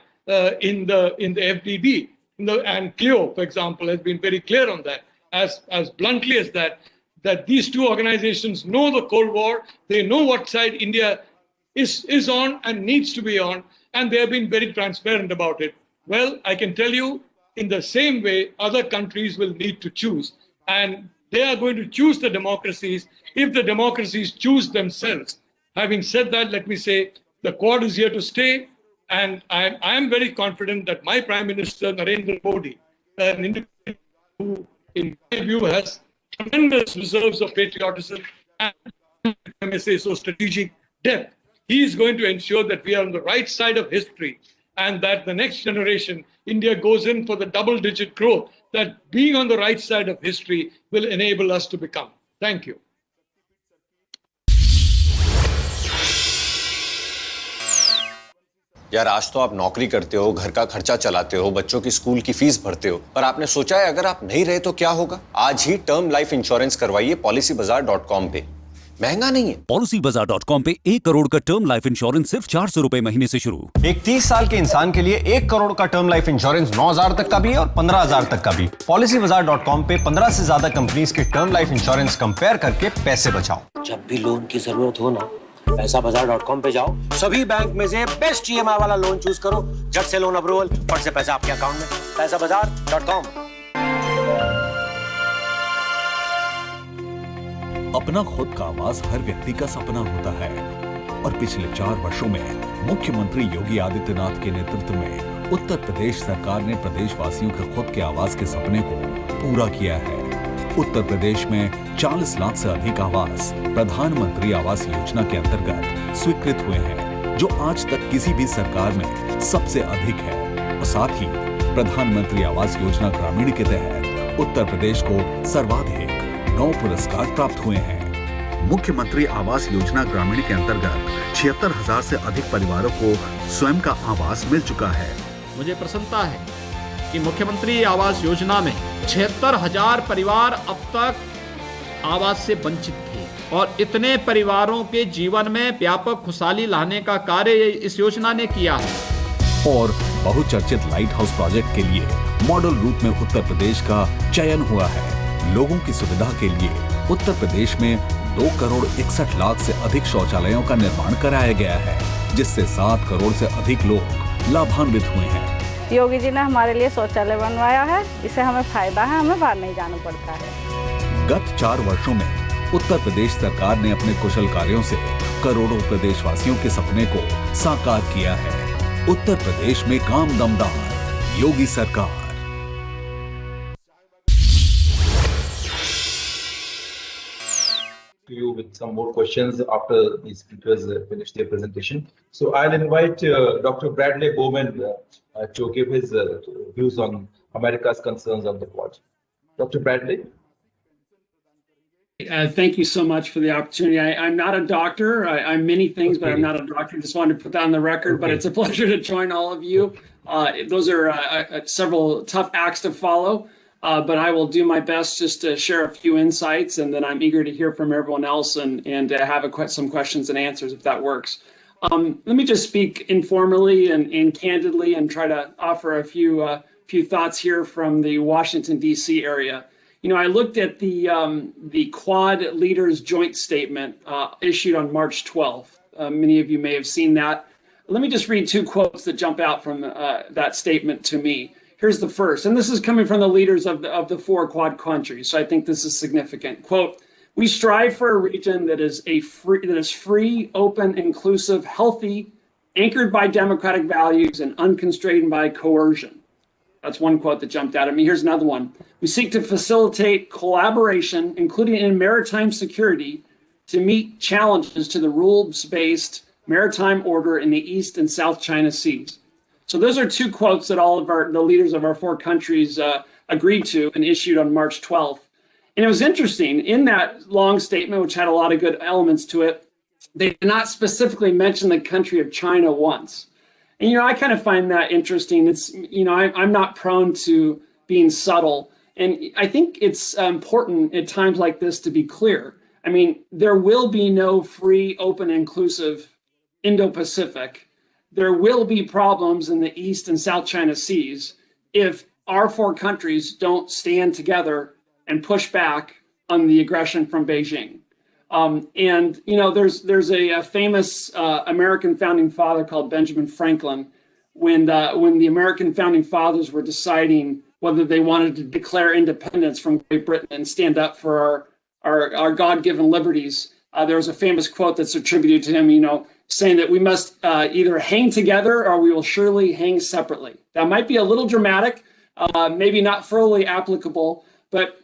Speaker 3: in the FDD, and Cleo, for example, has been very clear on that. as bluntly as that these two organizations know the Cold War, they know what side India is on and needs to be on, and they have been very transparent about it. Well, I can tell you, in the same way, other countries will need to choose. And they are going to choose the democracies if the democracies choose themselves. Having said that, let me say the Quad is here to stay. And I am very confident that my Prime Minister, Narendra Modi, an individual who, in my view, has tremendous reserves of patriotism and, I may say so, strategic depth, he is going to ensure that we are on the right side of history and that the next generation, India goes in for the double-digit growth that being on the right side of history will enable us to become. Thank you.
Speaker 4: यार आज तो आप नौकरी करते हो, घर का खर्चा चलाते हो, बच्चों की स्कूल की फीस भरते हो, पर आपने सोचा है अगर आप नहीं रहे तो क्या होगा? आज ही टर्म लाइफ इंश्योरेंस करवाइए policybazaar.com पे। महंगा नहीं है।
Speaker 5: policybazaar.com पे 1 करोड़ का टर्म लाइफ इंश्योरेंस सिर्फ 400 रुपए महीने से शुरू।
Speaker 4: एक 30 साल के इंसान के लिए 1 करोड़ का टर्म लाइफ इंश्योरेंस 9,000 तक का भी है और 15,000 तक का भी। policybazaar.com पे 15 से ज्यादा कंपनीज के टर्म लाइफ इंश्योरेंस कंपेयर करके पैसे बचाओ।
Speaker 6: जब भी लोन की जरूरत हो ना, पैसाबाजार.com पे जाओ, सभी बैंक में से बेस्ट ईएमआई वाला लोन चूज करो, झट से लोन अप्रूवल, फट से पैसा आपके अकाउंट में। पैसाबाजार.com।
Speaker 5: अपना खुद का आवास हर व्यक्ति का सपना होता है और पिछले 4 वर्षों में मुख्यमंत्री योगी आदित्यनाथ के नेतृत्व में उत्तर प्रदेश सरकार ने प्रदेशवासियों के खुद के आवास के सपने को पूरा किया है। उत्तर प्रदेश में 40 लाख से अधिक आवास प्रधानमंत्री आवास योजना के अंतर्गत स्वीकृत हुए हैं, जो आज तक किसी भी सरकार में सबसे अधिक है। और साथ ही प्रधानमंत्री आवास योजना ग्रामीण के तहत उत्तर प्रदेश को सर्वाधिक 9 पुरस्कार प्राप्त हुए हैं। मुख्यमंत्री आवास योजना ग्रामीण के अंतर्गत 76,000 से अधिक परिवारों को स्वयं का आवास मिल चुका है।
Speaker 7: मुझे प्रसन्नता है कि मुख्यमंत्री आवास योजना में 76,000 परिवार अब तक आवास से वंचित थे और इतने परिवारों के जीवन में व्यापक खुशहाली लाने का कार्य इस योजना ने किया है।
Speaker 5: और बहुचर्चित लाइट हाउस प्रोजेक्ट के लिए मॉडल रूप में उत्तर प्रदेश का चयन हुआ है। लोगों की सुविधा के लिए उत्तर प्रदेश में 2 करोड़ 61 लाख से अधिक शौचालयों का निर्माण कराया गया है, जिससे 7 करोड़ से अधिक लोग लाभान्वित हुए हैं।
Speaker 8: योगी जी ने हमारे लिए शौचालय बनवाया है, इससे हमें फायदा है, हमें बाहर नहीं जाना पड़ता है।
Speaker 5: गत 4 वर्षों में उत्तर प्रदेश सरकार ने अपने कुशल कार्यों से करोड़ों प्रदेशवासियों के सपने को साकार किया है। उत्तर प्रदेश में काम दमदार, योगी सरकार।
Speaker 1: To you with some more questions after these speakers finish their presentation. So I'll invite Dr. Bradley Bowman to give his views on America's concerns on the Quad. Dr. Bradley.
Speaker 9: Thank you so much for the opportunity. I'm not a doctor. I'm many things, but I'm not a doctor. Just wanted to put that on the record. But it's a pleasure to join all of you. Those are several tough acts to follow. But I will do my best just to share a few insights, and then I'm eager to hear from everyone else and have some questions and answers if that works. Let me just speak informally and candidly and try to offer a few thoughts here from the Washington, D.C. area. You know, I looked at the Quad Leaders Joint Statement issued on March 12th. Many of you may have seen that. Let me just read 2 quotes that jump out from that statement to me. Here's the first, and this is coming from the leaders of the 4 Quad countries, so I think this is significant. Quote, "We strive for a region that is free, open, inclusive, healthy, anchored by democratic values and unconstrained by coercion." That's one quote that jumped out at me. Here's another one. "We seek to facilitate collaboration, including in maritime security, to meet challenges to the rules-based maritime order in the East and South China Seas." So those are 2 quotes that all of the leaders of our 4 countries agreed to and issued on March 12th. And it was interesting, in that long statement, which had a lot of good elements to it, they did not specifically mention the country of China once. And, you know, I kind of find that interesting. It's, you know, I'm not prone to being subtle. And I think it's important at times like this to be clear. I mean, there will be no free, open, inclusive Indo-Pacific. There will be problems in the East and South China Seas if our 4 countries don't stand together and push back on the aggression from Beijing. And you know, there's a famous American founding father called Benjamin Franklin. When the American founding fathers were deciding whether they wanted to declare independence from Great Britain and stand up for our God-given liberties, there was a famous quote that's attributed to him, you know, saying that we must either hang together or we will surely hang separately. That might be a little dramatic, maybe not fully applicable, but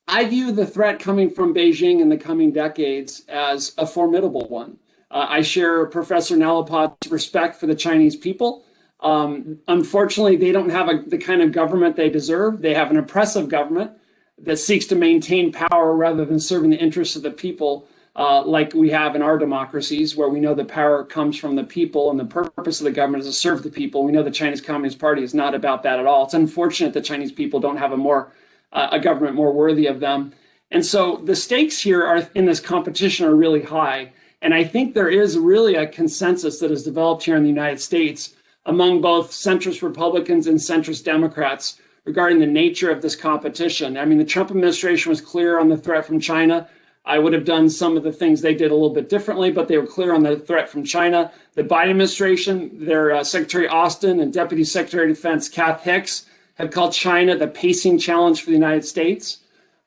Speaker 9: I view the threat coming from Beijing in the coming decades as a formidable one. I share Professor Nalapat's respect for the Chinese people. Unfortunately, they don't have the kind of government they deserve. They have an oppressive government that seeks to maintain power rather than serving the interests of the people, like we have in our democracies, where we know the power comes from the people and the purpose of the government is to serve the people. We know the Chinese Communist Party is not about that at all. It's unfortunate that Chinese people don't have a government more worthy of them. And so the stakes here are in this competition are really high. And I think there is really a consensus that has developed here in the United States among both centrist Republicans and centrist Democrats regarding the nature of this competition. I mean, the Trump administration was clear on the threat from China. I would have done some of the things they did a little bit differently, but they were clear on the threat from China. The Biden administration, their Secretary Austin and Deputy Secretary of Defense Kath Hicks have called China the pacing challenge for the United States.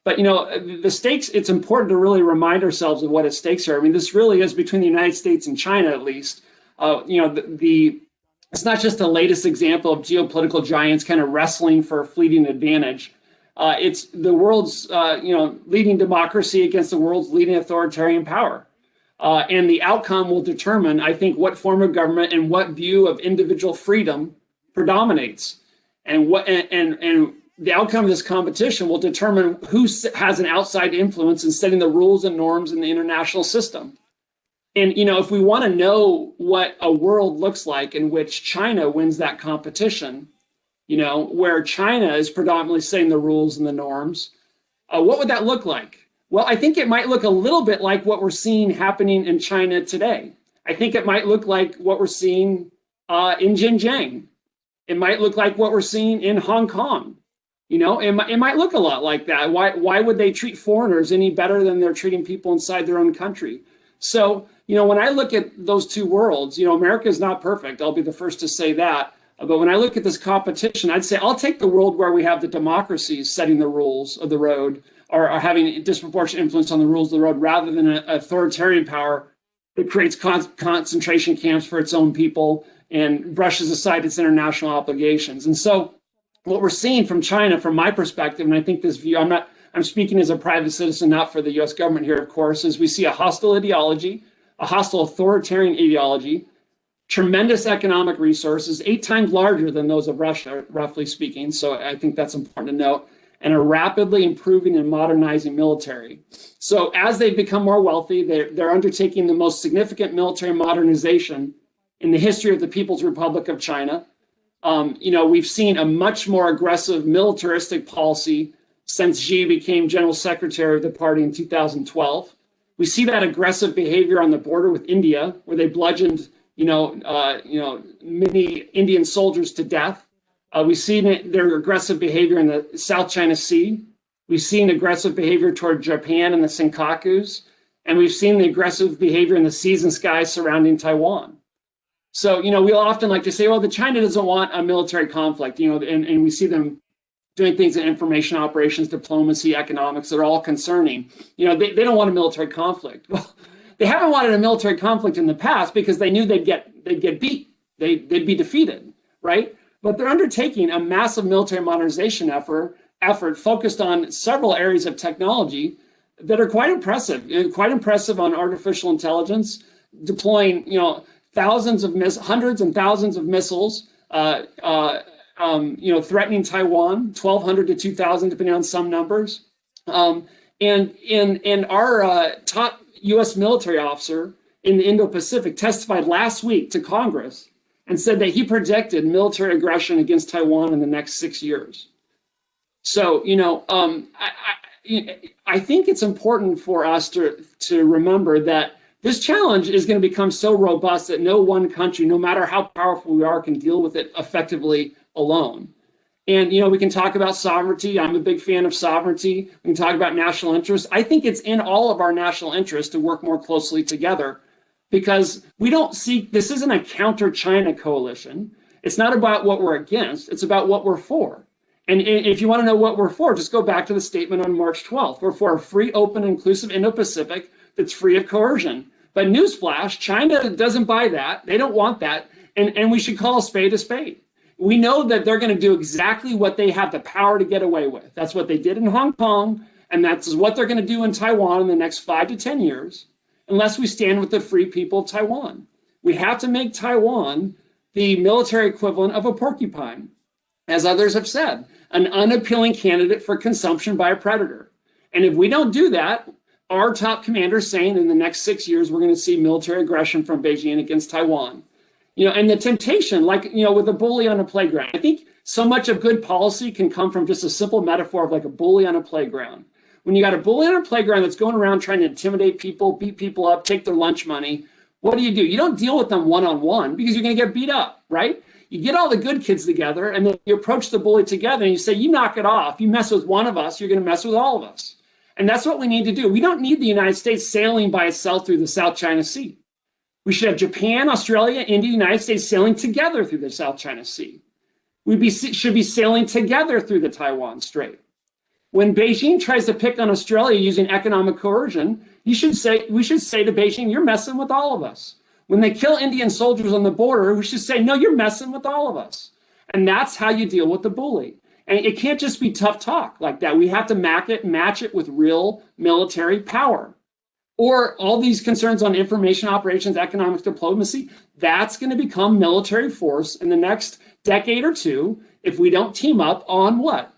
Speaker 9: But, you know, the stakes, it's important to really remind ourselves of what at stakes here. I mean, this really is between the United States and China, at least. You know, it's not just the latest example of geopolitical giants kind of wrestling for a fleeting advantage. It's the world's, leading democracy against the world's leading authoritarian power. And the outcome will determine, I think, what form of government and what view of individual freedom predominates. And the outcome of this competition will determine who has an outside influence in setting the rules and norms in the international system. And, you know, if we want to know what a world looks like in which China wins that competition, you know, where China is predominantly setting the rules and the norms, what would that look like? Well, I think it might look a little bit like what we're seeing happening in China today. I think it might look like what we're seeing in Xinjiang. It might look like what we're seeing in Hong Kong. You know, it might look a lot like that. Why would they treat foreigners any better than they're treating people inside their own country? So, you know, when I look at those two worlds, you know, America is not perfect. I'll be the first to say that. But when I look at this competition, I'd say I'll take the world where we have the democracies setting the rules of the road or having disproportionate influence on the rules of the road rather than an authoritarian power that creates concentration camps for its own people and brushes aside its international obligations. And so what we're seeing from China, from my perspective, and I think this view, I'm speaking as a private citizen, not for the US government here, of course, is we see a hostile ideology, a hostile authoritarian ideology, tremendous economic resources, 8 times larger than those of Russia, roughly speaking. So I think that's important to note, and a rapidly improving and modernizing military. So as they become more wealthy, they're undertaking the most significant military modernization in the history of the People's Republic of China. You know, we've seen a much more aggressive militaristic policy since Xi became general secretary of the party in 2012. We see that aggressive behavior on the border with India, where they bludgeoned, many Indian soldiers to death. We've seen their aggressive behavior in the South China Sea. We've seen aggressive behavior toward Japan and the Senkakus. And we've seen the aggressive behavior in the seas and skies surrounding Taiwan. So, you know, we'll often like to say, well, China doesn't want a military conflict, you know, and we see them doing things in information operations, diplomacy, economics that are all concerning. You know, they don't want a military conflict. Well, they haven't wanted a military conflict in the past because they knew they'd get beat. They'd be defeated, right? But they're undertaking a massive military modernization effort focused on several areas of technology that are quite impressive on artificial intelligence, deploying, you know, hundreds and thousands of missiles, threatening Taiwan, 1,200 to 2,000, depending on some numbers. And our top U.S. military officer in the Indo-Pacific testified last week to Congress and said that he projected military aggression against Taiwan in the next 6 years. So, you know, I think it's important for us to remember that this challenge is going to become so robust that no one country, no matter how powerful we are, can deal with it effectively alone. And, we can talk about sovereignty. I'm a big fan of sovereignty. We can talk about national interest. I think it's in all of our national interest to work more closely together, because we don't see, this isn't a counter-China coalition. It's not about what we're against. It's about what we're for. And if you want to know what we're for, just go back to the statement on March 12th. We're for a free, open, inclusive Indo-Pacific that's free of coercion. But newsflash, China doesn't buy that. They don't want that. And we should call a spade a spade. We know that they're going to do exactly what they have the power to get away with. That's what they did in Hong Kong, and that's what they're going to do in Taiwan in the next 5 to 10 years, unless we stand with the free people of Taiwan. We have to make Taiwan the military equivalent of a porcupine, as others have said, an unappealing candidate for consumption by a predator. And if we don't do that, our top commander is saying in the next 6 years, we're going to see military aggression from Beijing against Taiwan. And the temptation, with a bully on a playground, I think so much of good policy can come from just a simple metaphor of like a bully on a playground. When you got a bully on a playground that's going around trying to intimidate people, beat people up, take their lunch money, what do? You don't deal with them one-on-one, because you're going to get beat up, right? You get all the good kids together, and then you approach the bully together and you say, you knock it off. You mess with one of us, you're going to mess with all of us. And that's what we need to do. We don't need the United States sailing by itself through the South China Sea. We should have Japan, Australia, India, United States sailing together through the South China Sea. We should be sailing together through the Taiwan Strait. When Beijing tries to pick on Australia using economic coercion, we should say to Beijing, you're messing with all of us. When they kill Indian soldiers on the border, we should say, no, you're messing with all of us. And that's how you deal with the bully. And it can't just be tough talk like that. We have to match it with real military power. Or all these concerns on information operations, economic diplomacy, that's going to become military force in the next decade or two if we don't team up on what?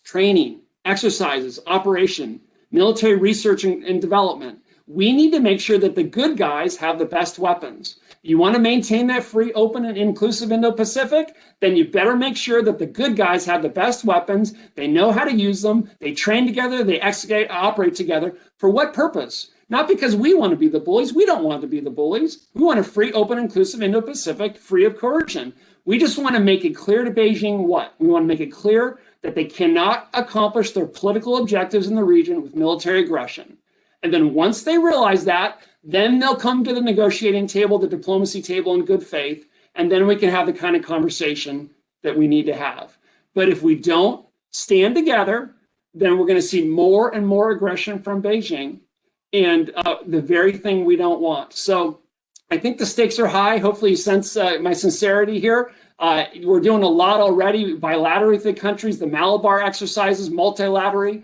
Speaker 9: Training, exercises, operation, military research and development. We need to make sure that the good guys have the best weapons. You want to maintain that free, open, and inclusive Indo-Pacific? Then you better make sure that the good guys have the best weapons. They know how to use them. They train together. They operate together. For what purpose? Not because we want to be the bullies. We don't want to be the bullies. We want a free, open, inclusive Indo-Pacific, free of coercion. We just want to make it clear to Beijing what? We want to make it clear that they cannot accomplish their political objectives in the region with military aggression. And then once they realize that, then they'll come to the negotiating table, the diplomacy table in good faith, and then we can have the kind of conversation that we need to have. But if we don't stand together, then we're going to see more and more aggression from Beijing, and the very thing we don't want. So I think the stakes are high. Hopefully you sense my sincerity here. We're doing a lot already bilaterally with the countries, the Malabar exercises, multilateral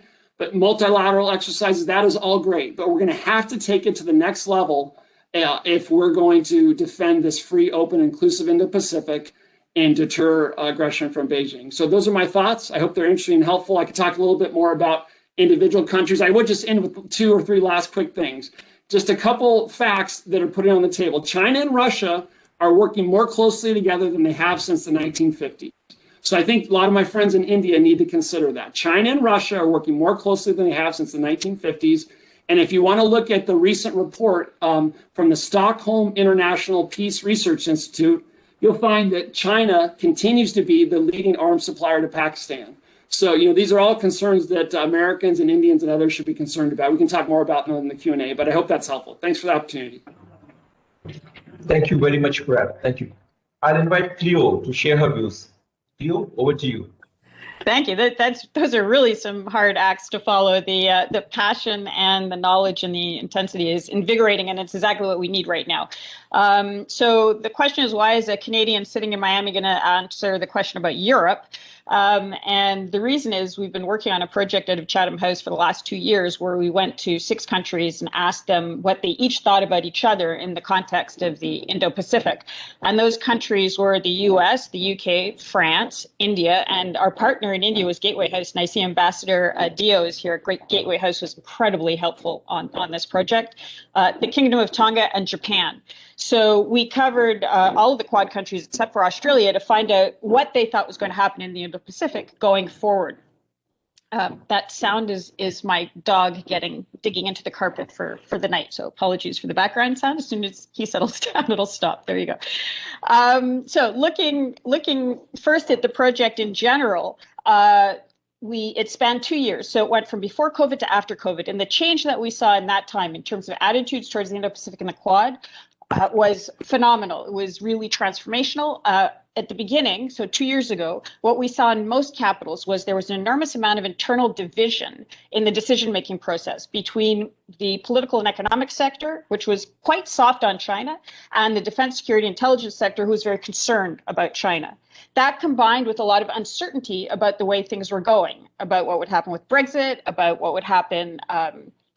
Speaker 9: exercises, that is all great. But we're going to have to take it to the next level if we're going to defend this free, open, inclusive Indo-Pacific and deter aggression from Beijing. So those are my thoughts. I hope they're interesting and helpful. I could talk a little bit more about individual countries. I would just end with 2 or 3 last quick things. Just a couple facts that are put on the table. China and Russia are working more closely together than they have since the 1950s. So I think a lot of my friends in India need to consider that. China and Russia are working more closely than they have since the 1950s. And if you want to look at the recent report from the Stockholm International Peace Research Institute, you'll find that China continues to be the leading arms supplier to Pakistan. So, these are all concerns that Americans and Indians and others should be concerned about. We can talk more about them in the Q&A, but I hope that's helpful. Thanks for the opportunity.
Speaker 1: Thank you very much, Brad. Thank you. I'll invite Cleo to share her views. Cleo, over to you.
Speaker 10: Thank you. Those are really some hard acts to follow. The passion and the knowledge and the intensity is invigorating, and it's exactly what we need right now. So the question is, why is a Canadian sitting in Miami going to answer the question about Europe? And the reason is we've been working on a project out of Chatham House for the last 2 years where we went to 6 countries and asked them what they each thought about each other in the context of the Indo-Pacific. And those countries were the US, the UK, France, India, and our partner in India was Gateway House. And I see Ambassador Dio is here. Great Gateway House was incredibly helpful on this project. The Kingdom of Tonga and Japan. So we covered all of the Quad countries except for Australia to find out what they thought was going to happen in the Indo-Pacific going forward. That sound is my dog digging into the carpet for the night. So apologies for the background sound. As soon as he settles down, it'll stop. There you go. So looking first at the project in general, it spanned 2 years. So it went from before COVID to after COVID, and the change that we saw in that time in terms of attitudes towards the Indo-Pacific and the Quad was phenomenal. It was really transformational. At the beginning, so 2 years ago, what we saw in most capitals was there was an enormous amount of internal division in the decision-making process between the political and economic sector, which was quite soft on China, and the defense, security, intelligence sector, who was very concerned about China. That combined with a lot of uncertainty about the way things were going, about what would happen with Brexit, about what would happen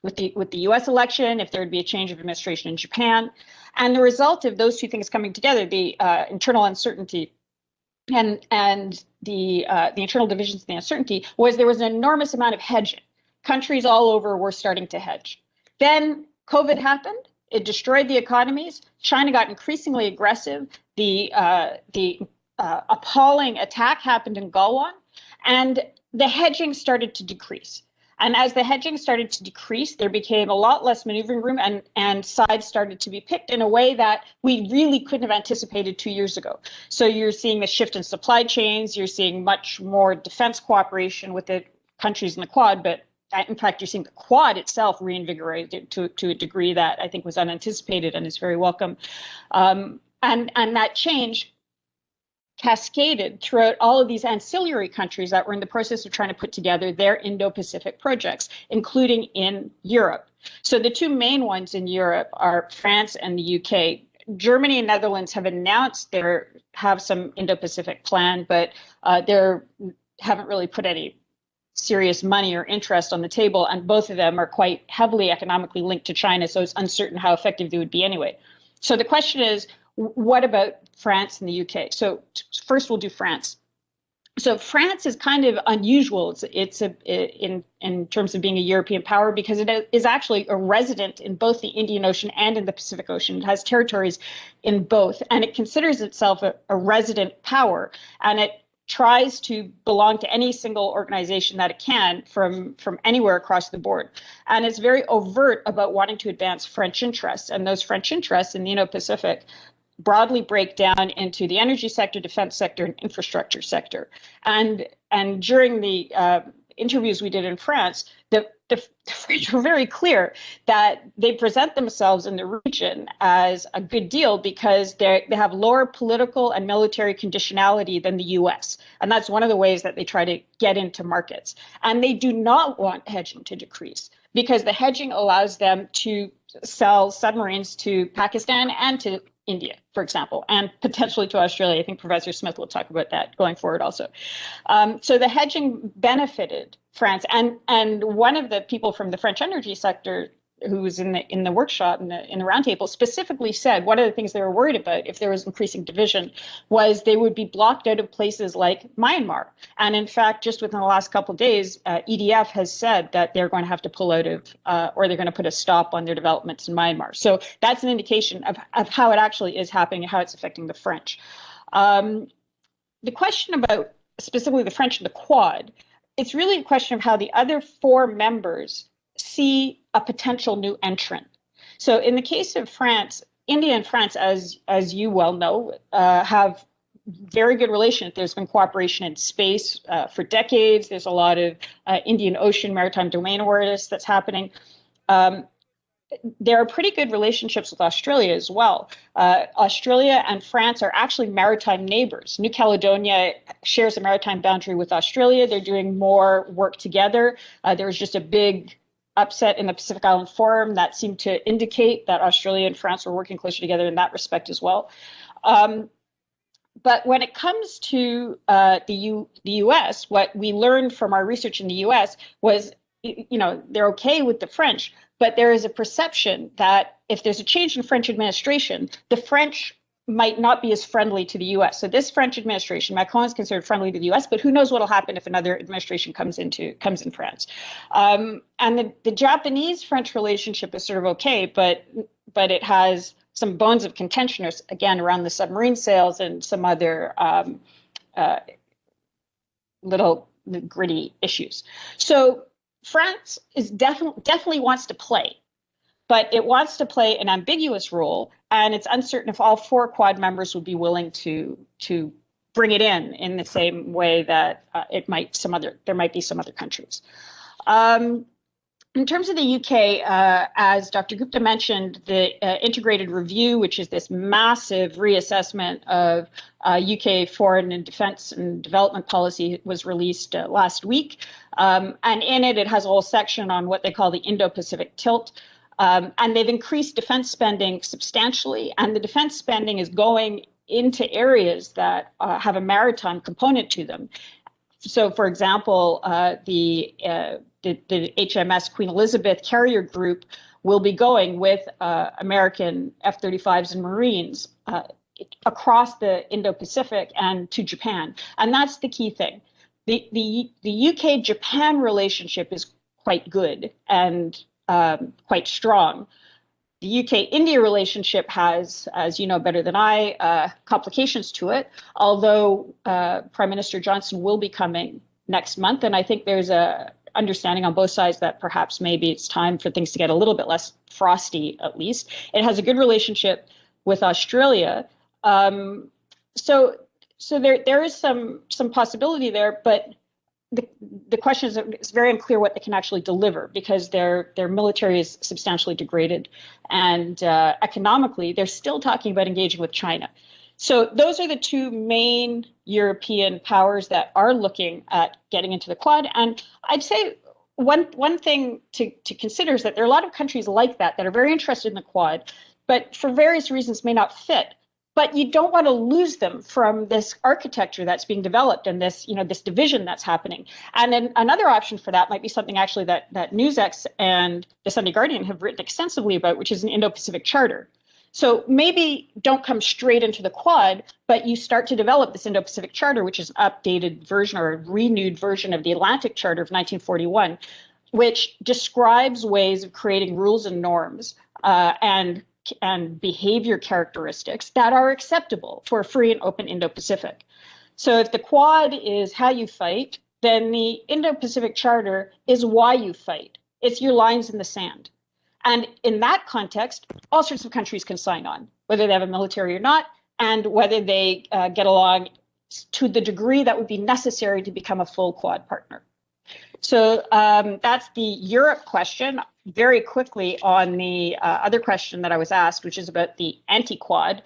Speaker 10: with the U.S. election, if there would be a change of administration in Japan. And the result of those two things coming together, the internal uncertainty and the internal divisions and the uncertainty, was there was an enormous amount of hedging. Countries all over were starting to hedge. Then COVID happened. It destroyed the economies. China got increasingly aggressive. The appalling attack happened in Galwan, and the hedging started to decrease. And as the hedging started to decrease, there became a lot less maneuvering room, and sides started to be picked in a way that we really couldn't have anticipated 2 years ago. So you're seeing a shift in supply chains, you're seeing much more defense cooperation with the countries in the Quad, but in fact, you're seeing the Quad itself reinvigorated to a degree that I think was unanticipated and is very welcome. And that change cascaded throughout all of these ancillary countries that were in the process of trying to put together their Indo-Pacific projects, including in Europe. So the two main ones in Europe are France and the UK. Germany and Netherlands have announced they have some Indo-Pacific plan, but they haven't really put any serious money or interest on the table, and both of them are quite heavily economically linked to China, so it's uncertain how effective they would be anyway. So the question is, what about France and the UK? So first we'll do France. So France is kind of unusual. It's in terms of being a European power, because it is actually a resident in both the Indian Ocean and in the Pacific Ocean. It has territories in both, and it considers itself a resident power, and it tries to belong to any single organization that it can from anywhere across the board. And it's very overt about wanting to advance French interests, and those French interests in the Indo-Pacific broadly break down into the energy sector, defense sector, and infrastructure sector. And during the interviews we did in France, the French were very clear that they present themselves in the region as a good deal because they have lower political and military conditionality than the US. And that's one of the ways that they try to get into markets. And they do not want hedging to decrease, because the hedging allows them to sell submarines to Pakistan and to India, for example, and potentially to Australia. I think Professor Smith will talk about that going forward also. So the hedging benefited France. And one of the people from the French energy sector who was in the workshop, in the roundtable, specifically said one of the things they were worried about if there was increasing division was they would be blocked out of places like Myanmar. And in fact, just within the last couple of days, EDF has said that they're going to have to pull out of, or they're going to put a stop on their developments in Myanmar. So that's an indication of how it actually is happening and how it's affecting the French. The question about specifically the French and the Quad, it's really a question of how the other four members see a potential new entrant. So in the case of France, India and France, as you well know, have very good relations. There's been cooperation in space for decades. There's a lot of Indian Ocean maritime domain awareness that's happening. There are pretty good relationships with Australia as well. Australia and France are actually maritime neighbors. New Caledonia shares a maritime boundary with Australia. They're doing more work together. There was just a big upset in the Pacific Island Forum that seemed to indicate that Australia and France were working closer together in that respect as well. But when it comes to the U.S., what we learned from our research in the U.S. was, they're okay with the French, but there is a perception that if there's a change in French administration, the French might not be as friendly to the U.S. So this French administration, Macron is considered friendly to the U.S., but who knows what will happen if another administration comes in France. And the Japanese-French relationship is sort of okay, but it has some bones of contention, again, around the submarine sales and some other little gritty issues. So France is definitely wants to play, but it wants to play an ambiguous role, and it's uncertain if all 4 Quad members would be willing to bring it in the same way that there might be some other countries. In terms of the UK, as Dr. Gupta mentioned, the integrated review, which is this massive reassessment of UK foreign and defense and development policy, was released last week. And in it, it has a whole section on what they call the Indo-Pacific tilt. And they've increased defense spending substantially. And the defense spending is going into areas that have a maritime component to them. So, for example, the HMS Queen Elizabeth carrier group will be going with American F-35s and Marines across the Indo-Pacific and to Japan. And that's the key thing. The UK-Japan relationship is quite good and quite strong. The UK-India relationship has, as you know better than I, complications to it, although Prime Minister Johnson will be coming next month. And I think there's a understanding on both sides that perhaps maybe it's time for things to get a little bit less frosty, at least. It has a good relationship with Australia. So there is some possibility there, but the question is, it's very unclear what they can actually deliver, because their military is substantially degraded, and economically they're still talking about engaging with China. So those are the 2 main European powers that are looking at getting into the Quad. And I'd say one thing to consider is that there are a lot of countries like that are very interested in the Quad, but for various reasons may not fit. But you don't want to lose them from this architecture that's being developed and this division that's happening. And then another option for that might be something actually that NewsX and the Sunday Guardian have written extensively about, which is an Indo-Pacific Charter. So maybe don't come straight into the Quad, but you start to develop this Indo-Pacific Charter, which is an updated version or a renewed version of the Atlantic Charter of 1941, which describes ways of creating rules and norms and behavior characteristics that are acceptable for a free and open Indo-Pacific. So if the Quad is how you fight, then the Indo-Pacific Charter is why you fight. It's your lines in the sand. And in that context, all sorts of countries can sign on, whether they have a military or not, and whether they get along to the degree that would be necessary to become a full Quad partner. So that's the Europe question. Very quickly on the other question that I was asked, which is about the anti-Quad,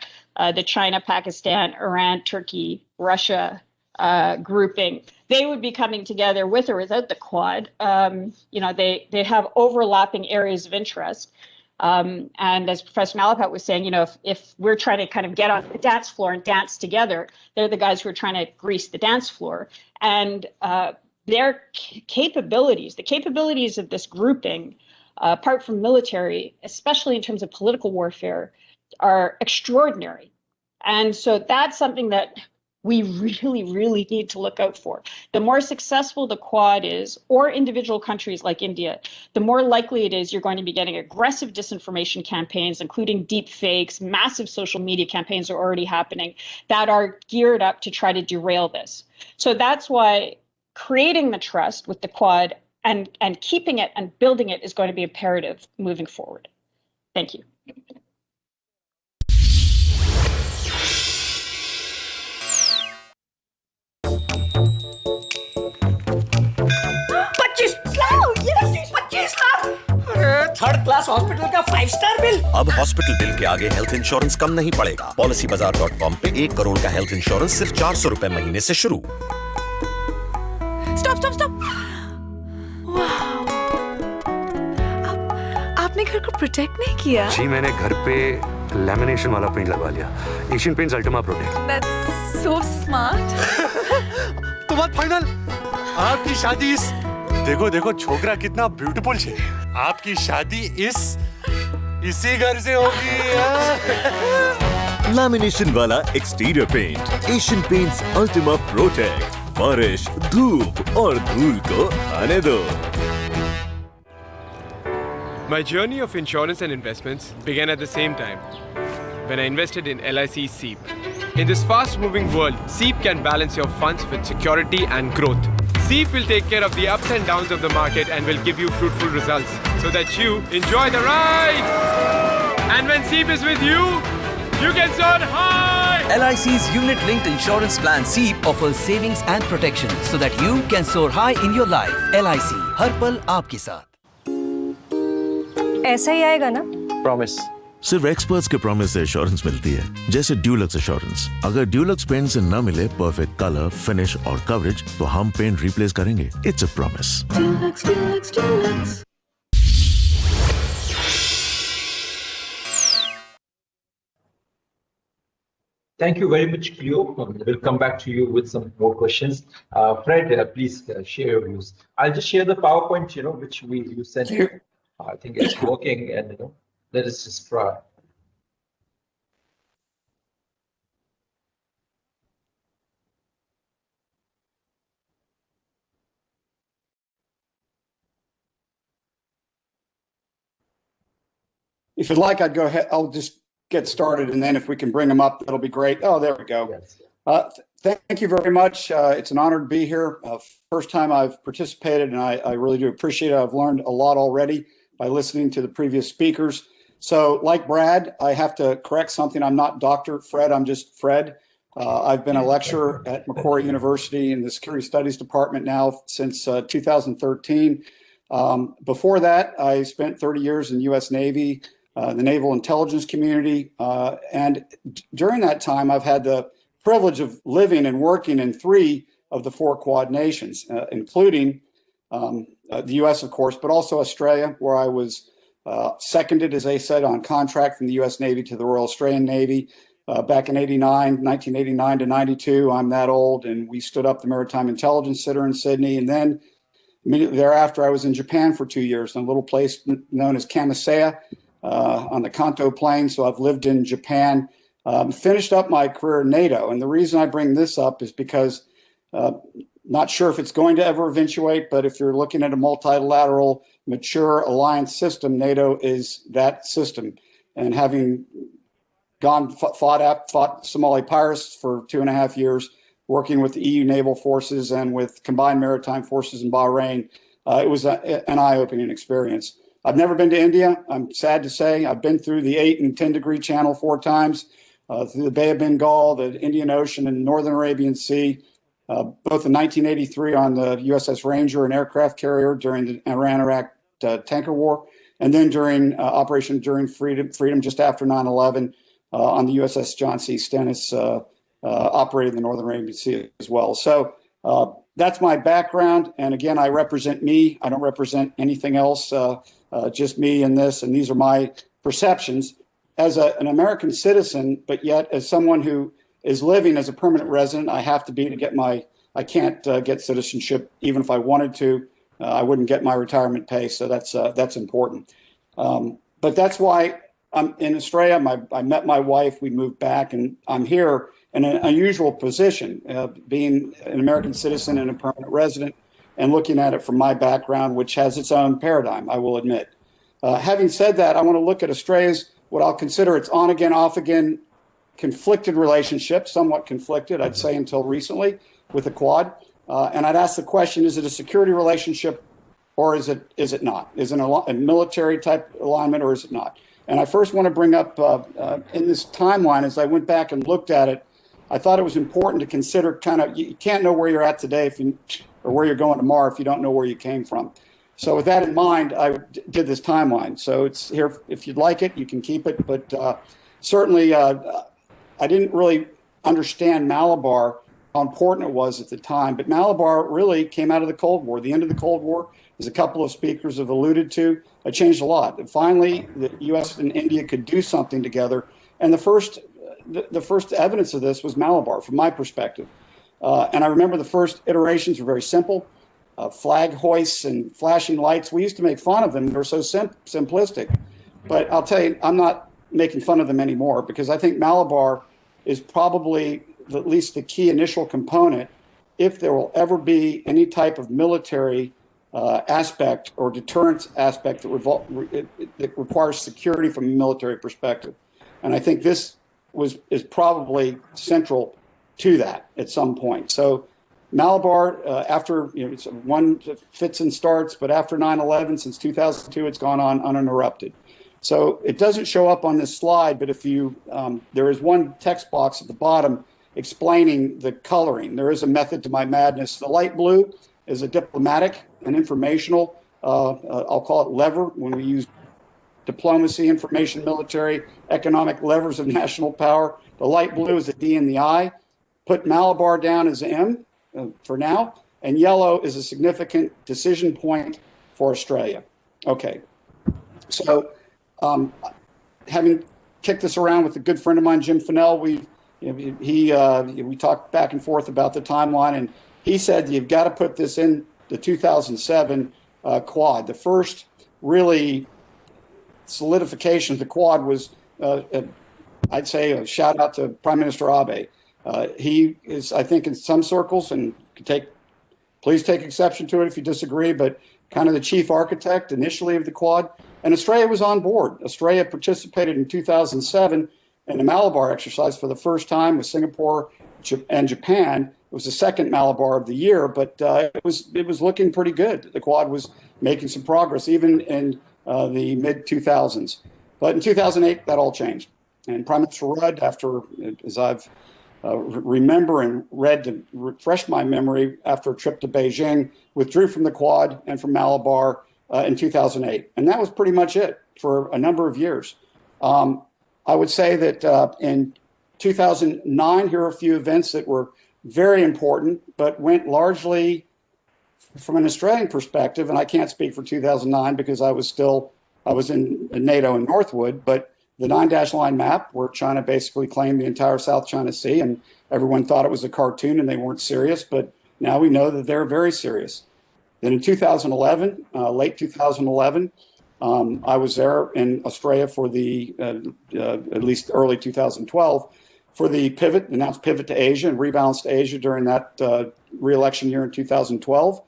Speaker 10: the China, Pakistan, Iran, Turkey, Russia grouping. They would be coming together with or without the Quad. They have overlapping areas of interest. And as Professor Malapat was saying, if we're trying to kind of get on the dance floor and dance together, they're the guys who are trying to grease the dance floor. And their capabilities, the capabilities of this grouping, apart from military, especially in terms of political warfare, are extraordinary. And so that's something that we really, really need to look out for. The more successful the Quad is, or individual countries like India, the more likely it is you're going to be getting aggressive disinformation campaigns, including deep fakes. Massive social media campaigns are already happening that are geared up to try to derail this. So that's why creating the trust with the Quad and keeping it and building it is going to be imperative moving forward. Thank you.
Speaker 6: Third class hospital का five-star bill.
Speaker 11: अब hospital bill के आगे health insurance कम नहीं पड़ेगा। PolicyBazaar.com पे 1 करोड़ का health insurance सिर्फ 400 रुपए महीने से शुरू।
Speaker 12: स्टॉप। आपने घर को प्रोटेक्ट नहीं किया?
Speaker 13: जी मैंने घर पे लैमिनेशन वाला पेंट लगवा लिया। Asian Paints Ultima protect.
Speaker 12: That's so smart.
Speaker 13: तो बात फाइनल। आपकी शादी इस देखो छोकरा कितना ब्यूटीफुल है। आपकी शादी इसी घर से होगी।
Speaker 11: लैमिनेशन वाला exterior paint Asian Paints Ultima Protect. बारिश, धूप और धूल को आने दो।
Speaker 14: My journey of insurance and investments began at the same time when I invested in LIC SEEP. In this fast-moving world, SEEP can balance your funds with security and growth. Seep will take care of the ups and downs of the market and will give you fruitful results so that you enjoy the ride. And when Seep is with you, you can soar high.
Speaker 15: LIC's unit-linked insurance plan SEEP offers savings and protection so that you can soar high in your life. LIC, हर पल आपके साथ.
Speaker 16: ऐसा ही आएगा ना?
Speaker 17: Promise.
Speaker 11: सिर्फ experts के promise से assurance मिलती है, जैसे ड्यूलक्स एश्योरेंस. अगर ड्यूलक्स पेंट से न मिले परफेक्ट कलर, फिनिश और कवरेज, तो हम पेंट रिप्लेस करेंगे. It's a promise.
Speaker 1: Thank you very much, Cleo. We'll come back to you with some more questions. Fred, please share your views. I'll just share the PowerPoint, which you sent. I think it's working, and let us just try.
Speaker 18: If you'd like, I'd go ahead. I'll just get started, and then if we can bring them up, that'll be great. Oh, there we go.
Speaker 1: Yes.
Speaker 18: Thank you very much. It's an honor to be here. First time I've participated, and I really do appreciate it. I've learned a lot already by listening to the previous speakers. So like Brad, I have to correct something. I'm not Dr. Fred. I'm just Fred. I've been a lecturer at Macquarie University in the Security Studies Department now since 2013. Before that, I spent 30 years in the U.S. Navy, the Naval Intelligence Community. And during that time, I've had the privilege of living and working in 3 of the 4 Quad nations, including the U.S., of course, but also Australia, where I was seconded, as they said, on contract from the U.S. Navy to the Royal Australian Navy back in 1989 to 92. I'm that old, and we stood up the Maritime Intelligence Center in Sydney. And then immediately thereafter, I was in Japan for 2 years in a little place known as Kamisea on the Kanto Plain. So I've lived in Japan, finished up my career in NATO. And the reason I bring this up is because not sure if it's going to ever eventuate, but if you're looking at a multilateral, mature alliance system, NATO is that system. And having fought Somali pirates for 2.5 years, working with the EU naval forces and with combined maritime forces in Bahrain, it was an eye-opening experience. I've never been to India. I'm sad to say. I've been through the 8 and 10 degree channel 4 times, through the Bay of Bengal, the Indian Ocean, and Northern Arabian Sea, both in 1983 on the USS Ranger, an aircraft carrier during the Iran-Iraq tanker war, and then during Operation Enduring Freedom just after 9/11 on the USS John C. Stennis, operating the Northern Arabian Sea as well. So that's my background. And again, I represent me. I don't represent anything else, just me in this. And these are my perceptions as an American citizen, but yet as someone who is living as a permanent resident. I have to be to get I can't get citizenship even if I wanted to. I wouldn't get my retirement pay. So that's important. But that's why I'm in Australia. I met my wife. We moved back, and I'm here in an unusual position, being an American citizen and a permanent resident, and looking at it from my background, which has its own paradigm, I will admit. Having said that, I want to look at Australia's, what I'll consider its on again, off again, conflicted relationship, somewhat conflicted, I'd say, until recently with the Quad. And I'd ask the question, is it a security relationship or is it not? Is it a military type alignment or is it not? And I first want to bring up in this timeline, as I went back and looked at it, I thought it was important to consider you can't know where you're at today or where you're going tomorrow if you don't know where you came from. So with that in mind, I did this timeline. So it's here, if you'd like it, you can keep it. But certainly I didn't really understand Malabar, how important it was at the time. But Malabar really came out of the Cold War. The end of the Cold War, as a couple of speakers have alluded to, it changed a lot. And finally, the U.S. and India could do something together. And the first evidence of this was Malabar, from my perspective. And I remember the first iterations were very simple. Flag hoists and flashing lights. We used to make fun of them. They were so simplistic. But I'll tell you, I'm not making fun of them anymore, because I think Malabar is probably at least the key initial component if there will ever be any type of military aspect or deterrence aspect that requires security from a military perspective. And I think this is probably central to that at some point. So Malabar, after, it's one fits and starts, but after 9/11, since 2002, it's gone on uninterrupted. So it doesn't show up on this slide, but if you, there is one text box at the bottom explaining the coloring. There is a method to my madness. The light blue is a diplomatic and informational, I'll call it lever, when we use diplomacy, information, military, economic levers of national power. The light blue is a D in the I. Put Malabar down as M for now, and yellow is a significant decision point for Australia. Okay, so having kicked this around with a good friend of mine, Jim Fennell, we talked back and forth about the timeline, and he said you've got to put this in the 2007 Quad. The first really solidification of the Quad was, I'd say, a shout out to Prime Minister Abe. He is, I think, in some circles, and please take exception to it if you disagree, but kind of the chief architect initially of the Quad. And Australia was on board. Australia participated in 2007 in the Malabar exercise for the first time with Singapore and Japan. It was the second Malabar of the year, but it was looking pretty good. The Quad was making some progress, even in the mid-2000s. But in 2008, that all changed. And Prime Minister Rudd, after, as I've remember and read to refresh my memory, after a trip to Beijing, withdrew from the Quad and from Malabar in 2008. And that was pretty much it for a number of years. I would say that in 2009, here are a few events that were very important, but went largely from an Australian perspective. And I can't speak for 2009 because I was in NATO in Northwood, but the 9-line map, where China basically claimed the entire South China Sea, and everyone thought it was a cartoon and they weren't serious, but now we know that they're very serious. Then in 2011, late 2011, I was there in Australia for the, at least early 2012, for the announced pivot to Asia and rebalance to Asia during that re-election year in 2012.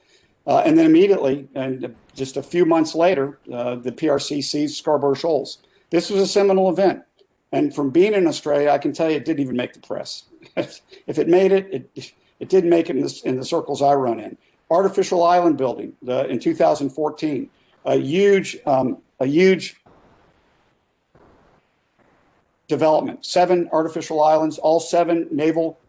Speaker 18: And then immediately, and just a few months later, the PRC seized Scarborough Shoals. This was a seminal event. And from being in Australia, I can tell you it didn't even make the press. If it made it, it didn't make it in the circles I run in. Artificial island building in 2014, a huge development. 7 artificial islands, all 7 naval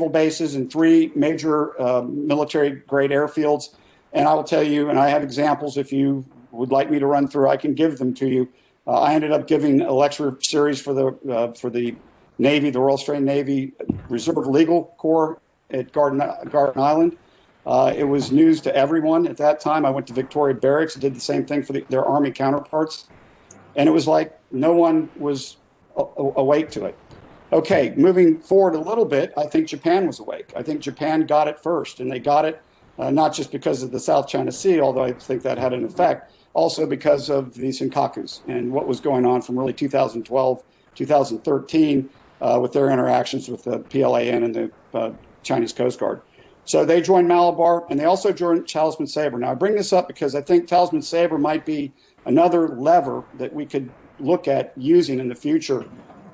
Speaker 18: bases and 3 major military-grade airfields. And I will tell you, and I have examples if you would like me to run through, I can give them to you. I ended up giving a lecture series for the Navy, the Royal Australian Navy Reserve Legal Corps at Garden Island. It was news to everyone at that time. I went to Victoria Barracks and did the same thing for their Army counterparts. And it was like no one was awake to it. Okay, moving forward a little bit, I think Japan was awake. I think Japan got it first, and they got it not just because of the South China Sea, although I think that had an effect, also because of the Senkakus and what was going on from really 2012, 2013 with their interactions with the PLAN and the Chinese Coast Guard. So they joined Malabar, and they also joined Talisman Sabre. Now, I bring this up because I think Talisman Sabre might be another lever that we could look at using in the future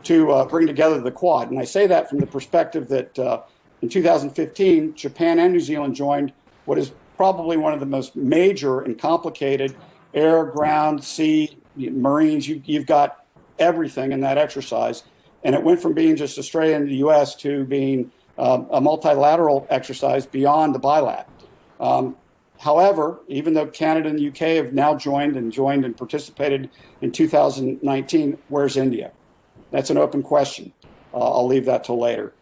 Speaker 18: to bring together the Quad. And I say that from the perspective that in 2015, Japan and New Zealand joined what is probably one of the most major and complicated air, ground, sea, Marines. You've got everything in that exercise. And it went from being just Australia and the U.S. to being a multilateral exercise beyond the bilat. However, even though Canada and the UK have now joined and participated in 2019, where's India? That's an open question. I'll leave that till later.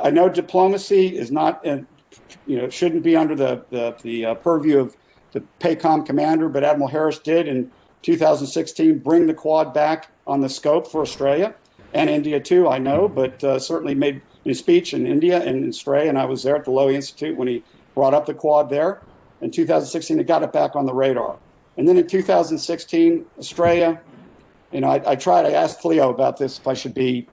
Speaker 18: I know diplomacy is not, shouldn't be under the purview of the PACOM commander, but Admiral Harris did in 2016 bring the Quad back on the scope for Australia and India too, I know, but certainly made a speech in India and in Australia, and I was there at the Lowy Institute when he brought up the Quad there. In 2016, it got it back on the radar. And then in 2016, Australia, I asked Cleo about this, if I should be,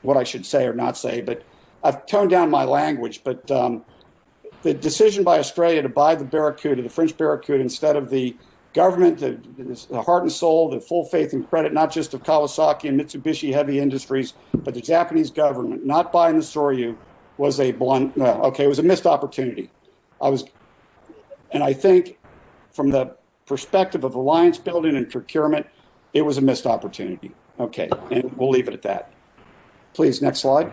Speaker 18: what I should say or not say, but I've toned down my language. But the decision by Australia to buy the Barracuda, the French Barracuda, instead of the government, the heart and soul, the full faith and credit, not just of Kawasaki and Mitsubishi Heavy Industries, but the Japanese government, not buying the Soryu, was a it was a missed opportunity. And I think from the perspective of alliance building and procurement, it was a missed opportunity. Okay, and we'll leave it at that. Please, next slide.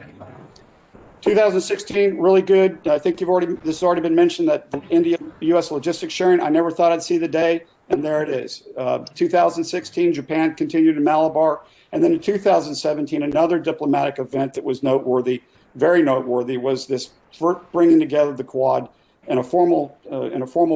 Speaker 18: 2016, really good. I think this has already been mentioned, that the India-U.S. logistics sharing, I never thought I'd see the day, and there it is. 2016, Japan continued in Malabar, and then in 2017, another diplomatic event that was noteworthy, very noteworthy, was this bringing together the Quad in a formal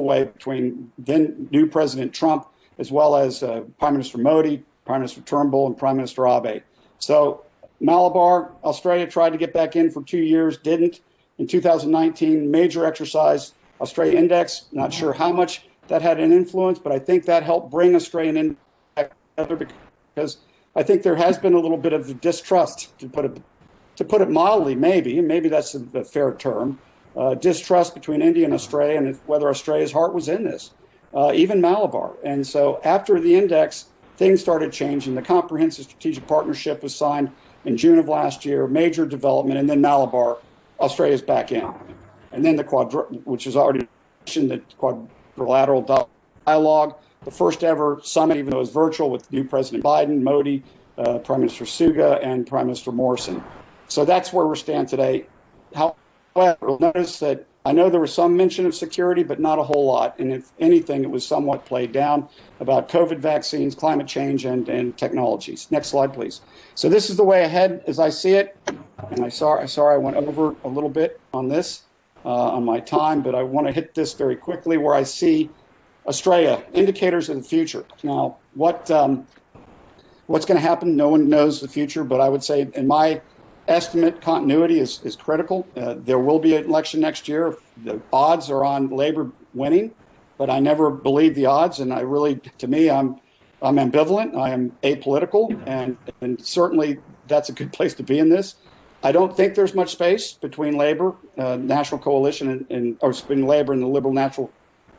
Speaker 18: way between then new President Trump, as well as Prime Minister Modi, Prime Minister Turnbull, and Prime Minister Abe. So Malabar, Australia tried to get back in for 2 years, didn't. In 2019, major exercise, Australia Index. Not sure how much that had an influence, but I think that helped bring Australian Index together, because I think there has been a little bit of distrust, to put it mildly, maybe that's a fair term, distrust between India and Australia, and whether Australia's heart was in this, even Malabar. And so after the index, things started changing. The Comprehensive Strategic Partnership was signed in June of last year, major development, and then Malabar, Australia's back in. And then which is already mentioned, the quadrilateral dialogue, the first ever summit, even though it was virtual, with new President Biden, Modi, Prime Minister Suga, and Prime Minister Morrison. So that's where we stand today. However, you'll notice that I know there was some mention of security, but not a whole lot. And if anything, it was somewhat played down about COVID vaccines, climate change, and technologies. Next slide, please. So this is the way ahead as I see it. And I'm sorry I went over a little bit on this, on my time, but I want to hit this very quickly, where I see Australia, indicators of the future. Now, what's going to happen? No one knows the future, but I would say, in my estimate, continuity is critical. There will be an election next year. The odds are on Labor winning, but I never believe the odds, and to me, I'm ambivalent. I am apolitical, and certainly that's a good place to be in this. I don't think there's much space between Labor, National Coalition, or between Labor and the Liberal National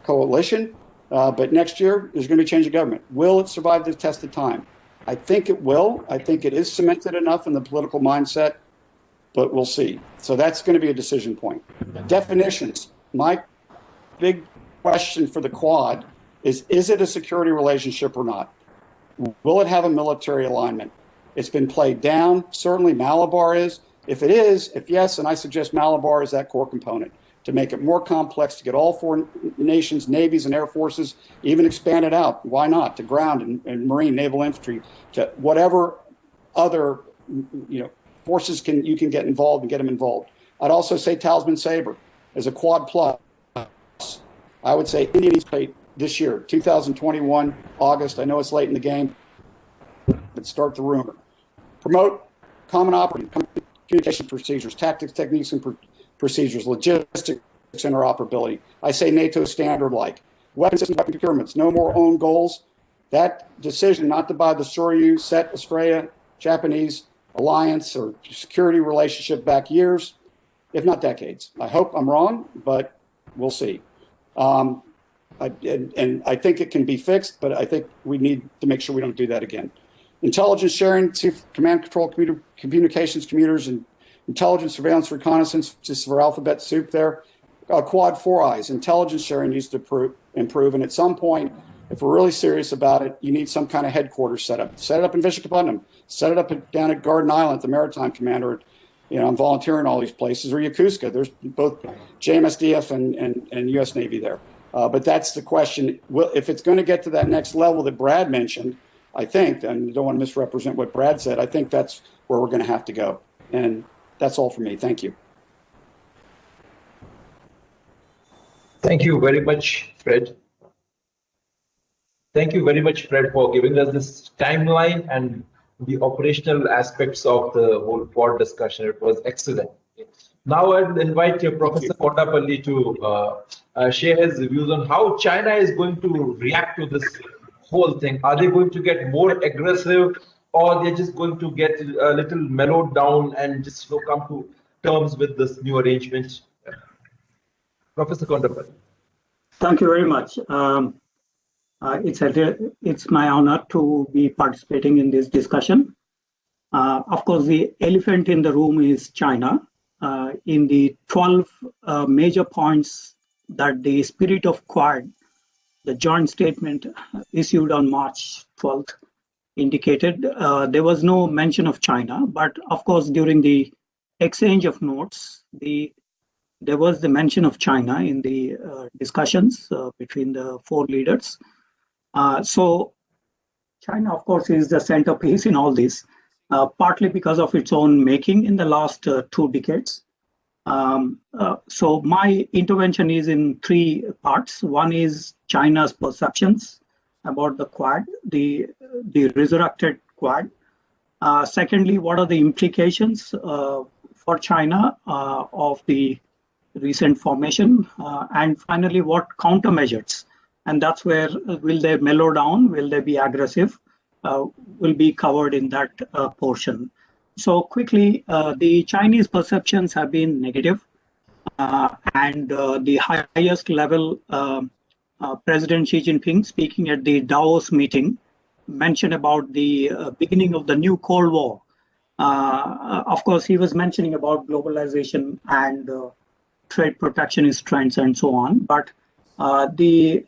Speaker 18: Coalition. But next year, there's going to be a change of government. Will it survive the test of time? I think it will. I think it is cemented enough in the political mindset, but we'll see. So that's going to be a decision point. Definitions. My big question for the Quad is it a security relationship or not? Will it have a military alignment? It's been played down. Certainly Malabar is. If yes, and I suggest Malabar is that core component, to make it more complex, to get all four nations, navies and air forces, even expand it out. Why not? To ground and marine, naval infantry, to whatever other forces you can get involved and get them involved. I'd also say Talisman Sabre as a Quad plus. I would say India needs to play this year, 2021, August. I know it's late in the game, but start the rumor. Promote common operating, communication procedures, tactics, techniques, and procedures, logistics, interoperability. I say NATO standard-like. Weapon systems, weapon procurements, no more own goals. That decision not to buy the Soryu set Australia, Japanese alliance or security relationship back years, if not decades. I hope I'm wrong, but we'll see. And I think it can be fixed, but I think we need to make sure we don't do that again. Intelligence sharing, command control, communications, commuters, and intelligence, surveillance, reconnaissance, just for alphabet soup there. Quad 4 eyes, intelligence sharing needs to improve. And at some point, if we're really serious about it, you need some kind of headquarters set up. Set it up in Vishakhapatnam. Set it up down at Garden Island, the Maritime Commander. I'm volunteering all these places. Or Yokosuka. There's both JMSDF and U.S. Navy there. But that's the question. If it's going to get to that next level that Brad mentioned, I think, and I don't want to misrepresent what Brad said, I think that's where we're going to have to go. And that's all for me. Thank you.
Speaker 1: Thank you very much, Fred. Thank you very much, Fred, for giving us this timeline and the operational aspects of the whole Quad discussion. It was excellent. Now I'll invite Professor Kondapalli to share his views on how China is going to react to this whole thing. Are they going to get more aggressive, or they're just going to get a little mellowed down and just come to terms with this new arrangement? Professor Kondapalli.
Speaker 16: Thank you very much. It's my honor to be participating in this discussion. Of course, the elephant in the room is China. in the 12 major points that the spirit of Quad, the joint statement issued on March 12th, indicated, there was no mention of China, but of course during the exchange of notes, there was the mention of China in the discussions between the four leaders. So China, of course, is the centerpiece in all this, partly because of its own making in the last 2 decades. So my intervention is in 3 parts. One is China's perceptions about the Quad, the resurrected Quad. Secondly, what are the implications for China of the recent formation? And finally, what countermeasures? And that's where will they mellow down? Will they be aggressive? Will be covered in that portion. So quickly, the Chinese perceptions have been negative, and the highest level, President Xi Jinping speaking at the Davos meeting mentioned about the beginning of the new Cold War. Of course, he was mentioning about globalization and trade protectionist trends and so on, but the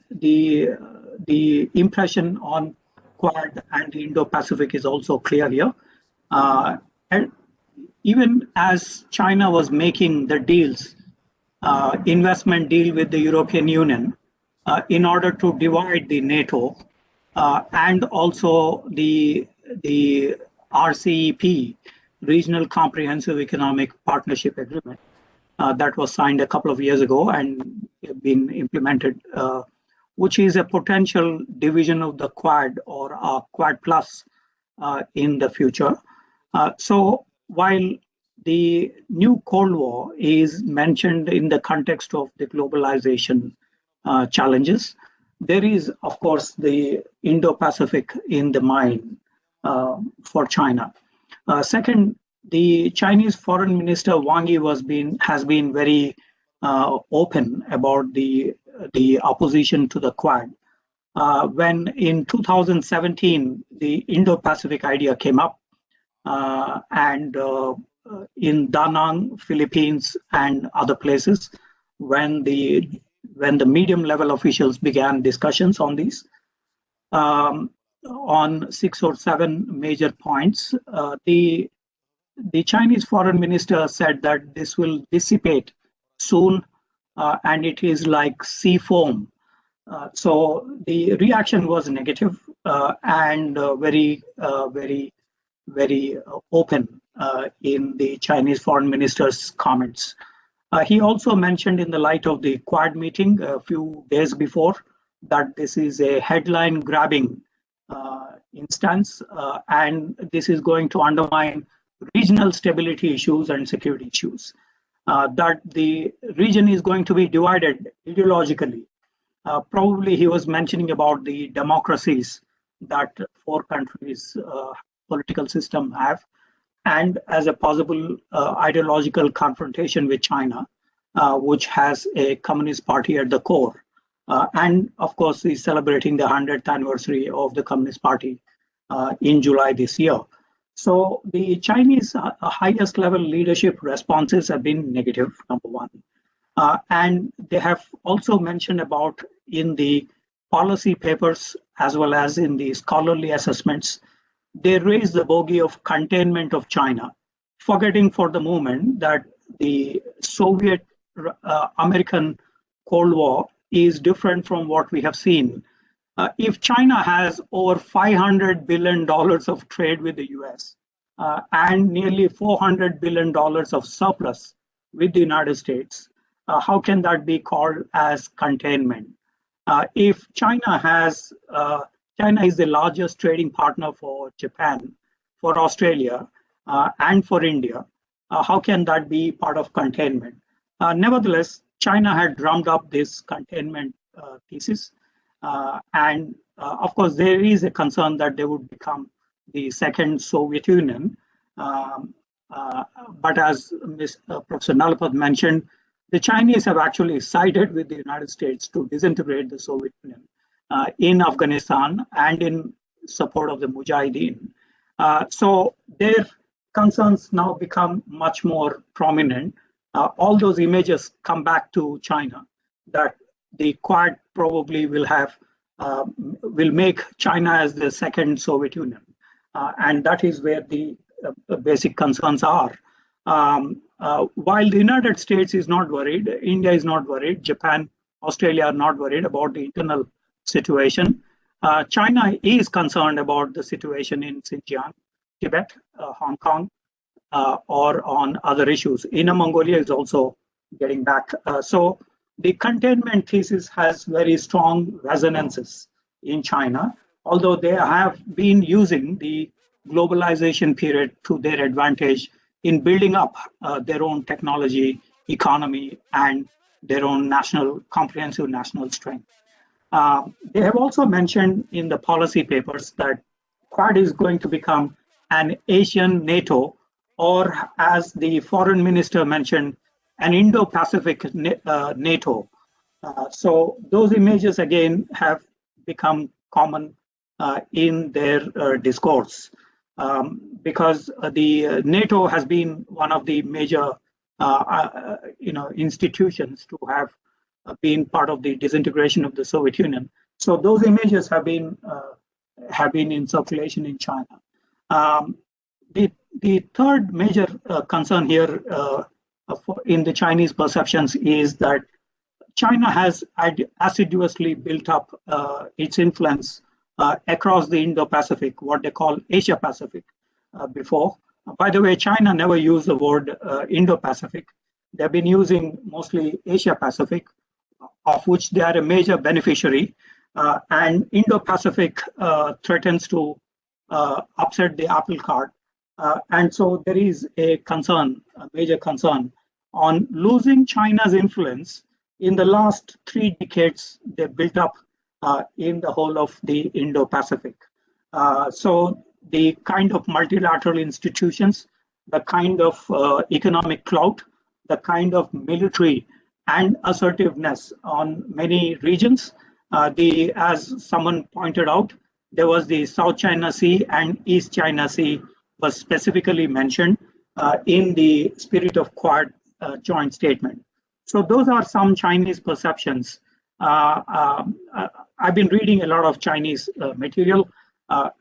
Speaker 16: impression on Quad and the Indo-Pacific is also clear here. And even as China was making the deals, investment deal with the European Union in order to divide the NATO and also the RCEP, Regional Comprehensive Economic Partnership Agreement, that was signed a couple of years ago and been implemented, which is a potential division of the Quad or Quad Plus in the future. So while the new Cold War is mentioned in the context of the globalization challenges, there is, of course, the Indo-Pacific in the mind for China. Second, the Chinese Foreign Minister Wang Yi has been very open about the opposition to the Quad. When in 2017 the Indo-Pacific idea came up, and in Da Nang, Philippines, and other places, when the medium-level officials began discussions on these, on 6 or 7 major points, the Chinese foreign minister said that this will dissipate soon, and it is like sea foam. So the reaction was negative and very open in the Chinese foreign minister's comments. He also mentioned in the light of the Quad meeting a few days before that this is a headline grabbing instance, and this is going to undermine regional stability issues and security issues. That the region is going to be divided ideologically. Probably he was mentioning about the democracies that 4 countries political system have, and as a possible ideological confrontation with China, which has a Communist Party at the core. And of course, is celebrating the 100th anniversary of the Communist Party in July this year. So the Chinese highest level leadership responses have been negative, number one. And they have also mentioned about in the policy papers as well as in the scholarly assessments, they raise the bogey of containment of China, forgetting for the moment that the Soviet American Cold War is different from what we have seen. If China has over $500 billion of trade with the US and nearly $400 billion of surplus with the United States, how can that be called as containment? If China is the largest trading partner for Japan, for Australia, and for India, how can that be part of containment? Nevertheless, China had drummed up this containment thesis. And of course, there is a concern that they would become the second Soviet Union. But as Professor Nalapat mentioned, the Chinese have actually sided with the United States to disintegrate the Soviet Union in Afghanistan and in support of the Mujahideen. So their concerns now become much more prominent all those images come back to China, that the Quad probably will make China as the second Soviet Union. And that is where the basic concerns are. While the United States is not worried, India is not worried, Japan, Australia are not worried about the internal situation. China is concerned about the situation in Xinjiang, Tibet, Hong Kong, or on other issues. Inner Mongolia is also getting back. So the containment thesis has very strong resonances in China, although they have been using the globalization period to their advantage in building up their own technology, economy, and their own comprehensive national strength. They have also mentioned in the policy papers that Quad is going to become an Asian NATO, or as the foreign minister mentioned, an Indo-Pacific NATO. So those images again have become common in their discourse, because the NATO has been one of the major institutions to have been part of the disintegration of the Soviet Union. So those images have been in circulation in China. The third major concern here in the Chinese perceptions is that China has assiduously built up its influence across the Indo-Pacific, what they call Asia-Pacific before. By the way, China never used the word Indo-Pacific. They've been using mostly Asia-Pacific, of which they are a major beneficiary. And Indo-Pacific threatens to upset the apple cart. And so there is a concern, a major concern, on losing China's influence. In the last 3 decades, they built up in the whole of the Indo-Pacific. So the kind of multilateral institutions, the kind of economic clout, the kind of military and assertiveness on many regions. As someone pointed out, there was the South China Sea and East China Sea was specifically mentioned in the spirit of Quad joint statement. So those are some Chinese perceptions. I've been reading a lot of Chinese material,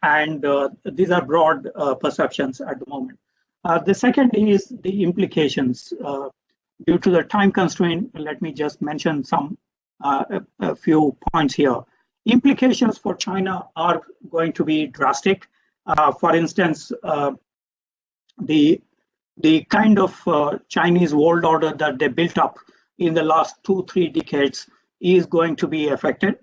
Speaker 16: and these are broad perceptions at the moment. The second is the implications. Due to the time constraint, let me just mention a few points here. Implications for China are going to be drastic. For instance, the kind of Chinese world order that they built up in the last 2-3 decades is going to be affected.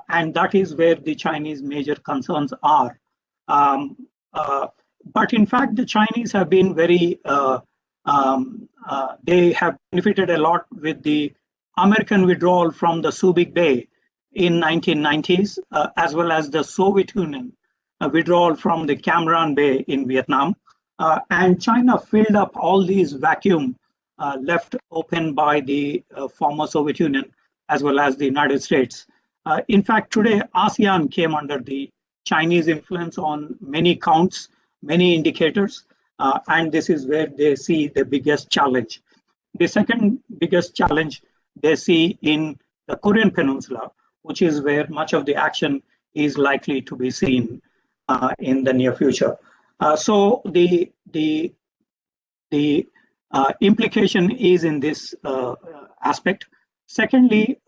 Speaker 16: And that is where the Chinese major concerns are. But in fact, the Chinese have been very, they have benefited a lot with the American withdrawal from the Subic Bay in 1990s, as well as the Soviet Union withdrawal from the Cam Ranh Bay in Vietnam. And China filled up all these vacuum left open by the former Soviet Union, as well as the United States. In fact, today, ASEAN came under the Chinese influence on many counts, many indicators, and this is where they see the biggest challenge. The second biggest challenge they see in the Korean Peninsula, which is where much of the action is likely to be seen in the near future. So the implication is in this aspect. Secondly,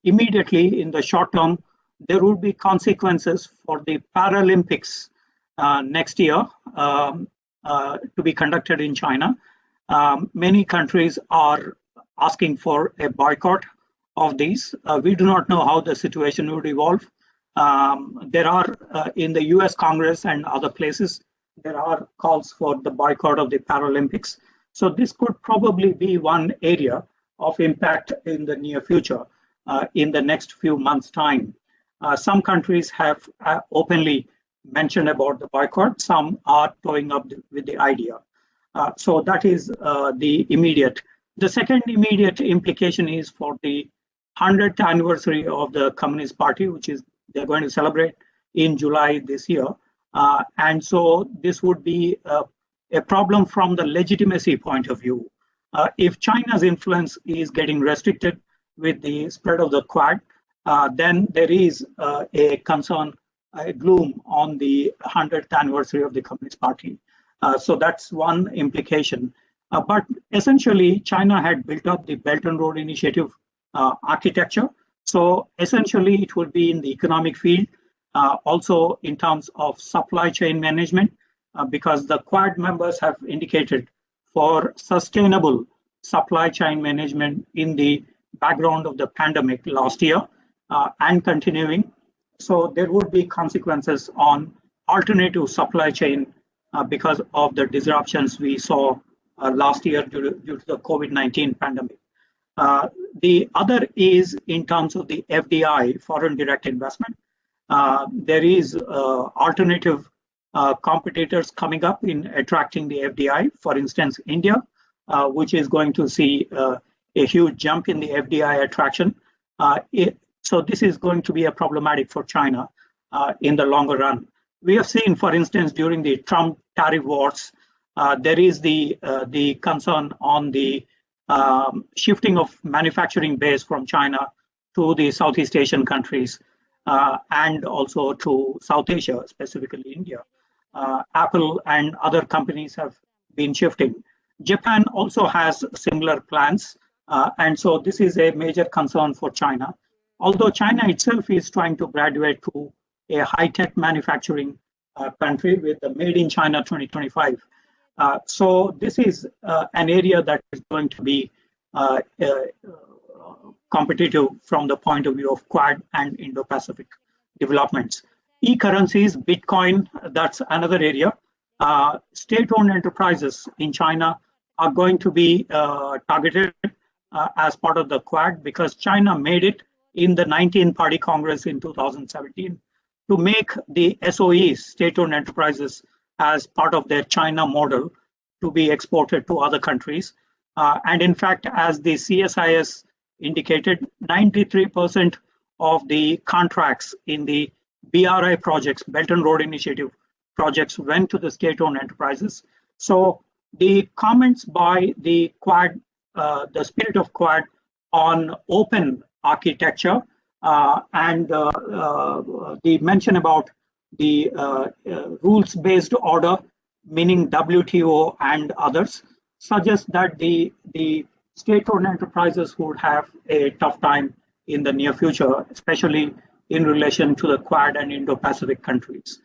Speaker 16: immediately in the short term, there will be consequences for the Paralympics next year to be conducted in China. Many countries are asking for a boycott of these. We do not know how the situation would evolve. There are, in the US Congress and other places, there are calls for the boycott of the Paralympics. So this could probably be one area of impact in the near future, in the next few months' time. Some countries have openly mentioned about the boycott. Some are toying up with the idea. So that is the immediate. The second immediate implication is for the 100th anniversary of the Communist Party, which is they're going to celebrate in July this year. And so this would be a problem from the legitimacy point of view. If China's influence is getting restricted with the spread of the Quad, then there is a concern, a gloom on the 100th anniversary of the Communist Party. So that's one implication. But essentially, China had built up the Belt and Road Initiative architecture. So essentially, it would be in the economic field, also in terms of supply chain management, because the Quad members have indicated for sustainable supply chain management in the background of the pandemic last year and continuing. So there would be consequences on alternative supply chain because of the disruptions we saw last year due to the COVID-19 pandemic. The other is in terms of the FDI, foreign direct investment. There is alternative competitors coming up in attracting the FDI. For instance, India, which is going to see a huge jump in the FDI attraction. So this is going to be a problematic for China in the longer run. We have seen, for instance, during the Trump tariff wars, there is the concern on the shifting of manufacturing base from China to the Southeast Asian countries and also to South Asia, specifically India. Apple and other companies have been shifting. Japan also has similar plans, and so this is a major concern for China. Although China itself is trying to graduate to a high-tech manufacturing country with the Made in China 2025. So this is an area that is going to be competitive from the point of view of Quad and Indo-Pacific developments. E-currencies, Bitcoin, that's another area. State-owned enterprises in China are going to be targeted as part of the Quad because China made it in the 19th Party Congress in 2017 to make the SOEs, state-owned enterprises, as part of their China model to be exported to other countries. And in fact, as the CSIS indicated, 93% of the contracts in the BRI projects, Belt and Road Initiative projects, went to the state-owned enterprises. So the comments by the Quad, the spirit of Quad on open architecture and the mention about the rules-based order, meaning WTO and others, suggests that the state-owned enterprises would have a tough time in the near future, especially in relation to the Quad and Indo-Pacific countries.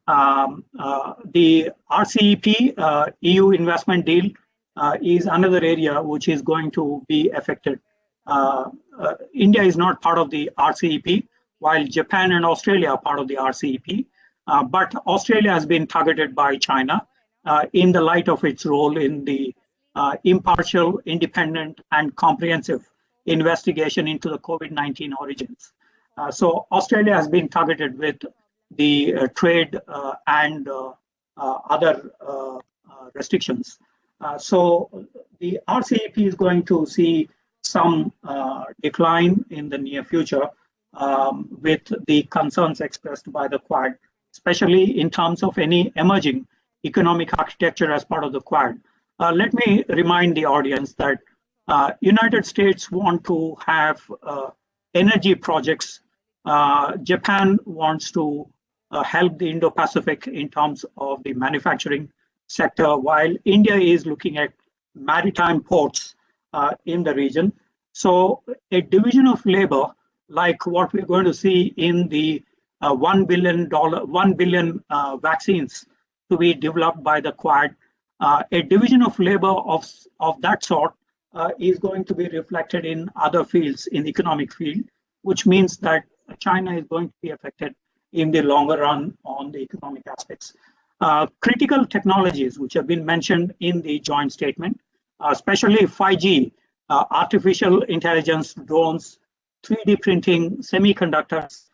Speaker 16: The RCEP, EU investment deal, is another area which is going to be affected. India is not part of the RCEP, while Japan and Australia are part of the RCEP. But Australia has been targeted by China in the light of its role in the impartial, independent, and comprehensive investigation into the COVID-19 origins. So Australia has been targeted with the trade and other restrictions. So the RCEP is going to see some decline in the near future with the concerns expressed by the Quad, especially in terms of any emerging economic architecture as part of the Quad. Let me remind the audience that United States want to have energy projects. Japan wants to help the Indo-Pacific in terms of the manufacturing sector, while India is looking at maritime ports in the region. So a division of labor, like what we're going to see in the $1 billion vaccines to be developed by the Quad, a division of labor of that sort is going to be reflected in other fields, in the economic field, which means that China is going to be affected in the longer run on the economic aspects. Critical technologies, which have been mentioned in the joint statement, especially 5G, artificial intelligence, drones, 3D printing, semiconductors,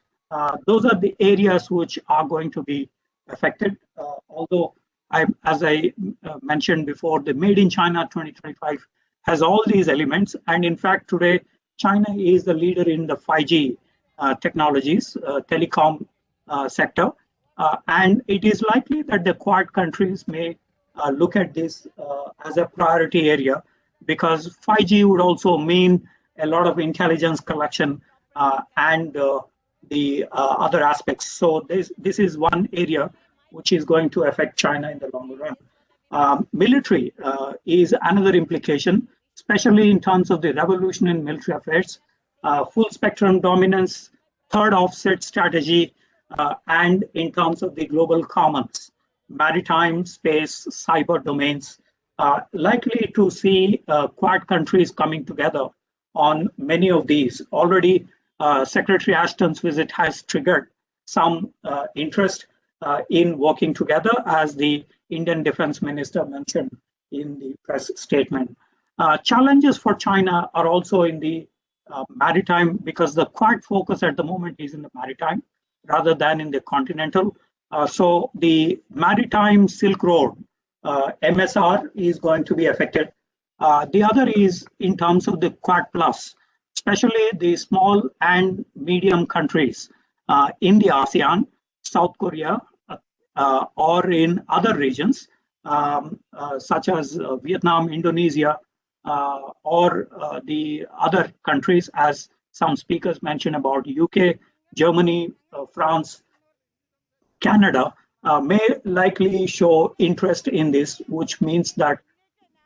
Speaker 16: those are the areas which are going to be affected. Although, as I mentioned before, the Made in China 2025 has all these elements. And in fact, today, China is the leader in the 5G technologies, telecom sector. And it is likely that the Quad countries may look at this as a priority area because 5G would also mean a lot of intelligence collection and the other aspects. So this is one area which is going to affect China in the longer run. Military is another implication, especially in terms of the revolution in military affairs, full spectrum dominance, third offset strategy, and in terms of the global commons, maritime, space, cyber domains, likely to see Quad countries coming together on many of these. Already, Secretary Ashton's visit has triggered some interest in working together, as the Indian Defense Minister mentioned in the press statement. Challenges for China are also in the maritime, because the Quad focus at the moment is in the maritime rather than in the continental. So the maritime Silk Road, MSR, is going to be affected. The other is in terms of the Quad Plus, especially the small and medium countries in the ASEAN, South Korea, or in other regions such as Vietnam, Indonesia, or the other countries, as some speakers mentioned about UK, Germany, France, Canada, may likely show interest in this, which means that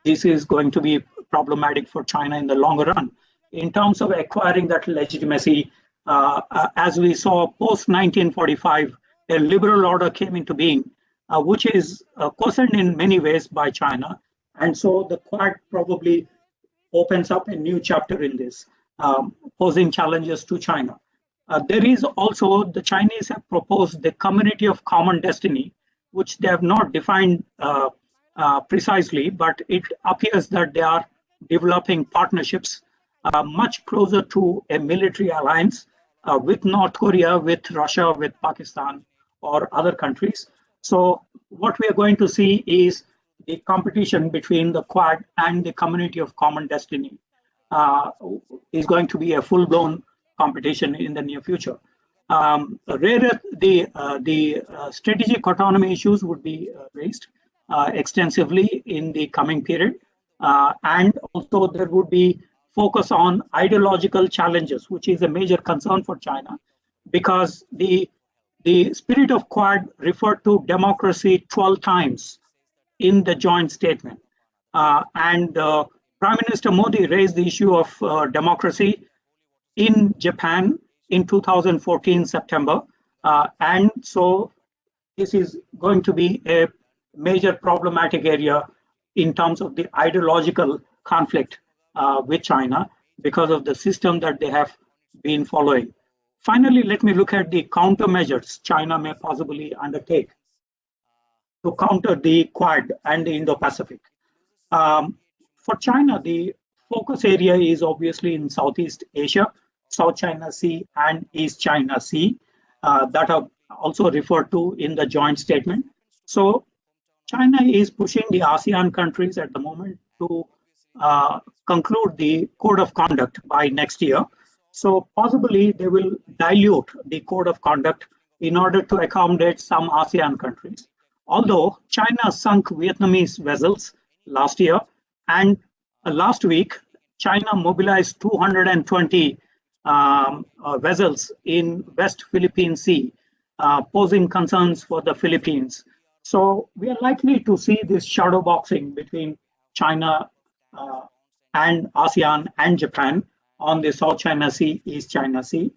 Speaker 16: this is going to be problematic for China in the longer run. In terms of acquiring that legitimacy, as we saw post-1945, a liberal order came into being, which is questioned in many ways by China. And so the Quad probably opens up a new chapter in this, posing challenges to China. There is also, the Chinese have proposed the Community of Common Destiny, which they have not defined precisely, but it appears that they are developing partnerships much closer to a military alliance with North Korea, with Russia, with Pakistan, or other countries. So what we are going to see is the competition between the Quad and the Community of Common Destiny is going to be a full-blown competition in the near future. The strategic autonomy issues would be raised extensively in the coming period. And also there would be focus on ideological challenges, which is a major concern for China, because the spirit of Quad referred to democracy 12 times in the joint statement. And Prime Minister Modi raised the issue of democracy in Japan in 2014 September. And so this is going to be a major problematic area in terms of the ideological conflict with China because of the system that they have been following. Finally, let me look at the countermeasures China may possibly undertake to counter the Quad and the Indo-Pacific. For China, the focus area is obviously in Southeast Asia, South China Sea and East China Sea, that are also referred to in the joint statement. So China is pushing the ASEAN countries at the moment to conclude the code of conduct by next year. So possibly they will dilute the code of conduct in order to accommodate some ASEAN countries. Although China sunk Vietnamese vessels last year, and last week, China mobilized 220 vessels in West Philippine Sea, posing concerns for the Philippines. So we are likely to see this shadow boxing between China and ASEAN and Japan on the South China Sea, East China Sea.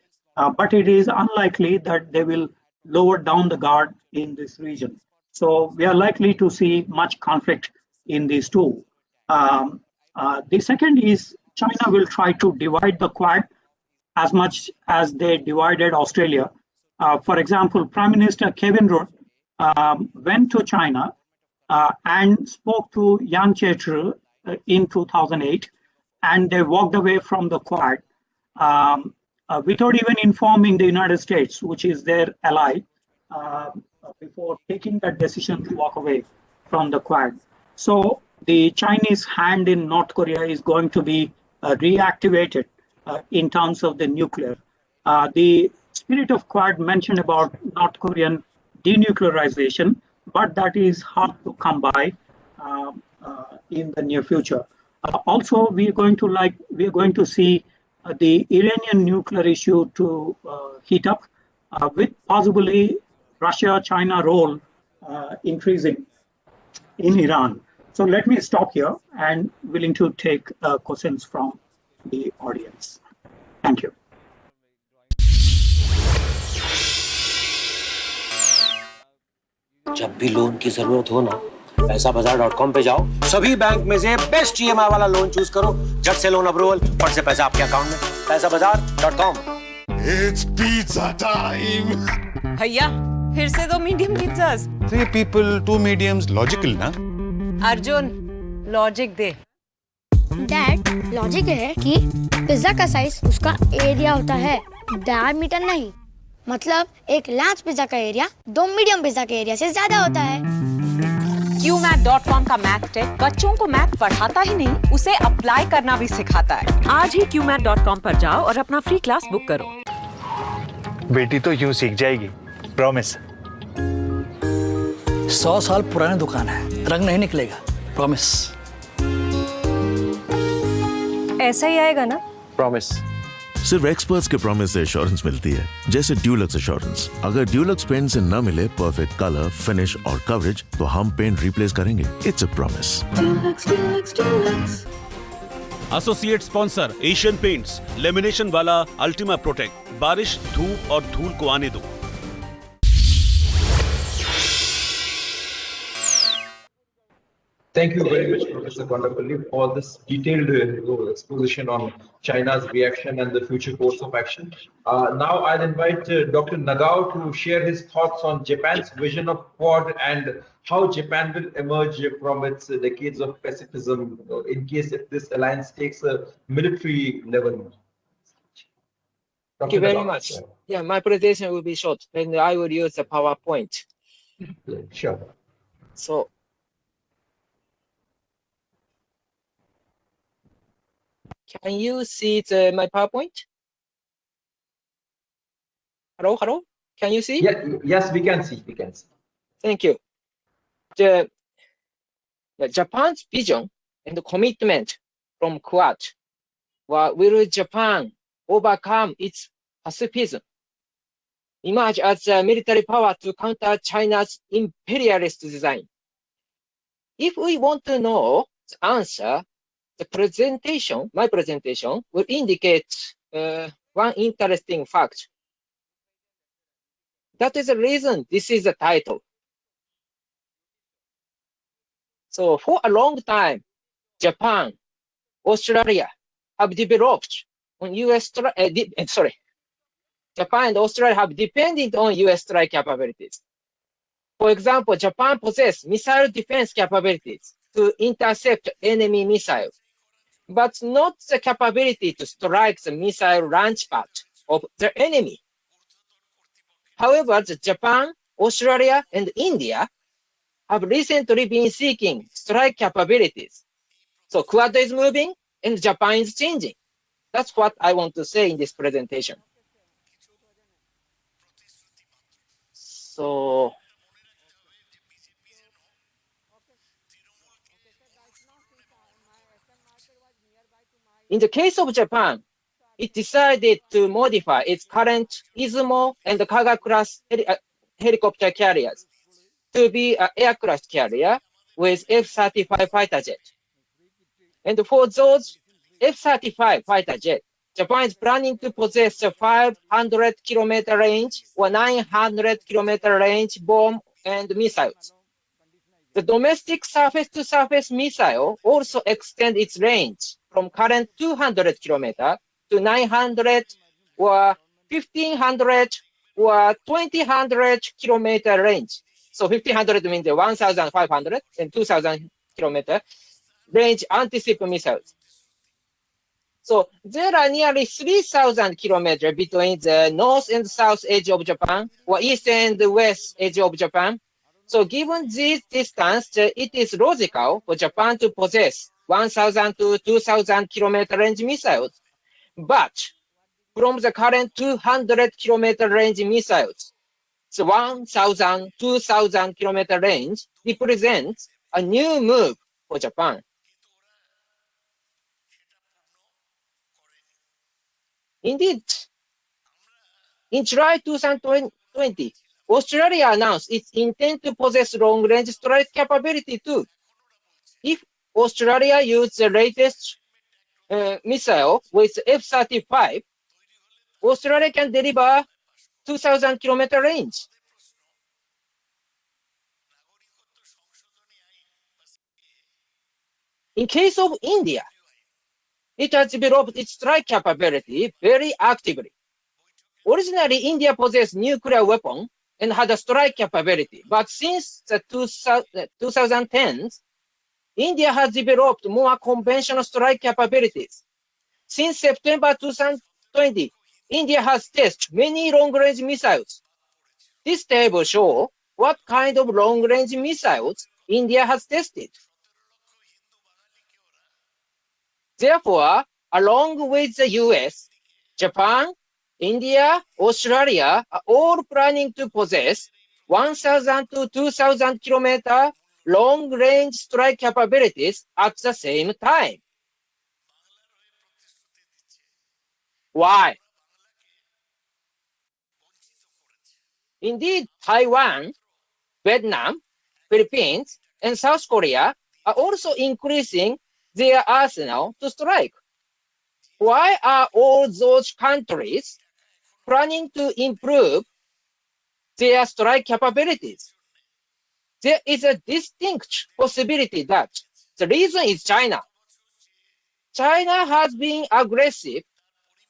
Speaker 16: But it is unlikely that they will lower down the guard in this region. So we are likely to see much conflict in these two. The second is China will try to divide the Quad as much as they divided Australia. For example, Prime Minister Kevin Rudd went to China and spoke to Yang Jiechi in 2008, and they walked away from the Quad without even informing the United States, which is their ally, before taking that decision to walk away from the Quad. So the Chinese hand in North Korea is going to be reactivated in terms of the nuclear. The spirit of Quad mentioned about North Korean denuclearization, but that is hard to come by in the near future. Also, we are going to see the Iranian nuclear issue to heat up, with possibly Russia-China role increasing in Iran. So let me stop here and willing to take questions from the audience. Thank you.
Speaker 6: जब भी loan की जरूरत हो ना, पैसाबाजार.com पे जाओ, सभी bank में से बेस्ट ईएमआई वाला लोन चूज करो, झट से लोन अप्रूवल, फट से पैसा आपके अकाउंट में, पैसाबाजार.com।
Speaker 13: It's pizza time.
Speaker 12: भैया फिर से 2 medium pizzas.
Speaker 13: 3 people, 2 mediums, logical ना?
Speaker 12: अर्जुन लॉजिक दे।
Speaker 17: डैड लॉजिक है कि पिज्जा का साइज उसका एरिया होता है, डायमीटर नहीं। मतलब एक लार्ज पिज्जा का एरिया 2 मीडियम पिज्जा के एरिया से ज्यादा होता है।
Speaker 12: QMath.com का मैथ टेक बच्चों को मैथ पढ़ाता ही नहीं, उसे अप्लाई करना भी सिखाता है। आज ही QMath.com पर जाओ और अपना फ्री क्लास बुक करो।
Speaker 19: बेटी तो यूं सीख जाएगी, प्रॉमिस।
Speaker 20: 100 साल पुरानी दुकान है, रंग नहीं निकलेगा, प्रॉमिस।
Speaker 12: ऐसा ही आएगा ना?
Speaker 19: प्रॉमिस।
Speaker 11: सिर्फ एक्सपर्ट्स के प्रॉमिस से एश्योरेंस मिलती है, जैसे ड्यूलक्स एश्योरेंस। अगर ड्यूलक्स पेंट से न मिले परफेक्ट कलर, फिनिश और कवरेज, तो हम पेंट रिप्लेस करेंगे। It's a promise.
Speaker 21: Associate sponsor Asian paints, lamination वाला अल्टीमा प्रोटेक्ट, बारिश, धूप और धूल को आने दो।
Speaker 1: Thank you very much, Professor Kondapalli, for this detailed exposition on China's reaction and the future course of action. Now I'll invite Dr. Nagao to share his thoughts on Japan's vision of Quad and how Japan will emerge from its decades of pacifism in case if this alliance takes a military level.
Speaker 22: Thank you very much. Yeah, my presentation will be short and I will use the PowerPoint.
Speaker 1: Sure.
Speaker 22: So, can you see my PowerPoint? Hello, hello? Can you see?
Speaker 1: Yeah, yes, we can see. We can see.
Speaker 22: Thank you. Japan's vision and commitment from Quad will Japan overcome its pacifism, emerge as a military power to counter China's imperialist design? If we want to know the answer, my presentation will indicate one interesting fact. That is the reason this is the title. So for a long time, Japan, Australia have developed on Japan and Australia have depended on US strike capabilities. For example, Japan possesses missile defense capabilities to intercept enemy missiles, but not the capability to strike the missile launch pad of the enemy. However, Japan, Australia, and India have recently been seeking strike capabilities. So Quad is moving and Japan is changing. That's what I want to say in this presentation. So, in the case of Japan, it decided to modify its current Izumo and Kaga class helicopter carriers to be an aircraft carrier with F-35 fighter jet. And for those F-35 fighter jet, Japan is planning to possess a 500-kilometer range or 900-kilometer range bomb and missiles. The domestic surface-to-surface missile also extends its range from current 200 kilometer to 900 or 1500 or 2000 kilometer range. So 1500 means 1500 and 2000 kilometer range anti-ship missiles. So there are nearly 3000 kilometers between the north and south edge of Japan or east and west edge of Japan. So given this distance, it is logical for Japan to possess 1000 to 2000 kilometer range missiles. But from the current 200 kilometer range missiles, so 1000, 2000 kilometer range represents a new move for Japan. Indeed, in July 2020, Australia announced its intent to possess long-range strike capability too. If Australia used the latest missile with F-35, Australia can deliver 2,000 kilometer range. In case of India, it has developed its strike capability very actively. Originally, India possessed nuclear weapon and had a strike capability, but since the 2010s, India has developed more conventional strike capabilities. Since September 2020, India has tested many long-range missiles. This table shows what kind of long-range missiles India has tested. Therefore, along with the US, Japan, India, Australia are all planning to possess 1,000 to 2,000 kilometer long-range strike capabilities at the same time. Why? Indeed, Taiwan, Vietnam, Philippines, and South Korea are also increasing their arsenal to strike. Why are all those countries planning to improve their strike capabilities? There is a distinct possibility that the reason is China. China has been aggressive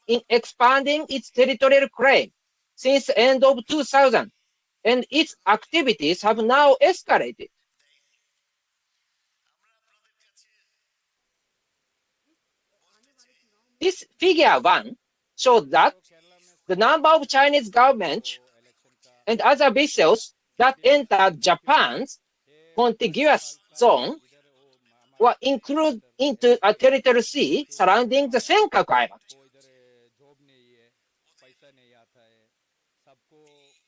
Speaker 22: in expanding its territorial claim since the end of 2000, and its activities have now escalated. This figure 1 shows that the number of Chinese government and other vessels that entered Japan's contiguous zone were included into a territorial sea surrounding the Senkaku Island.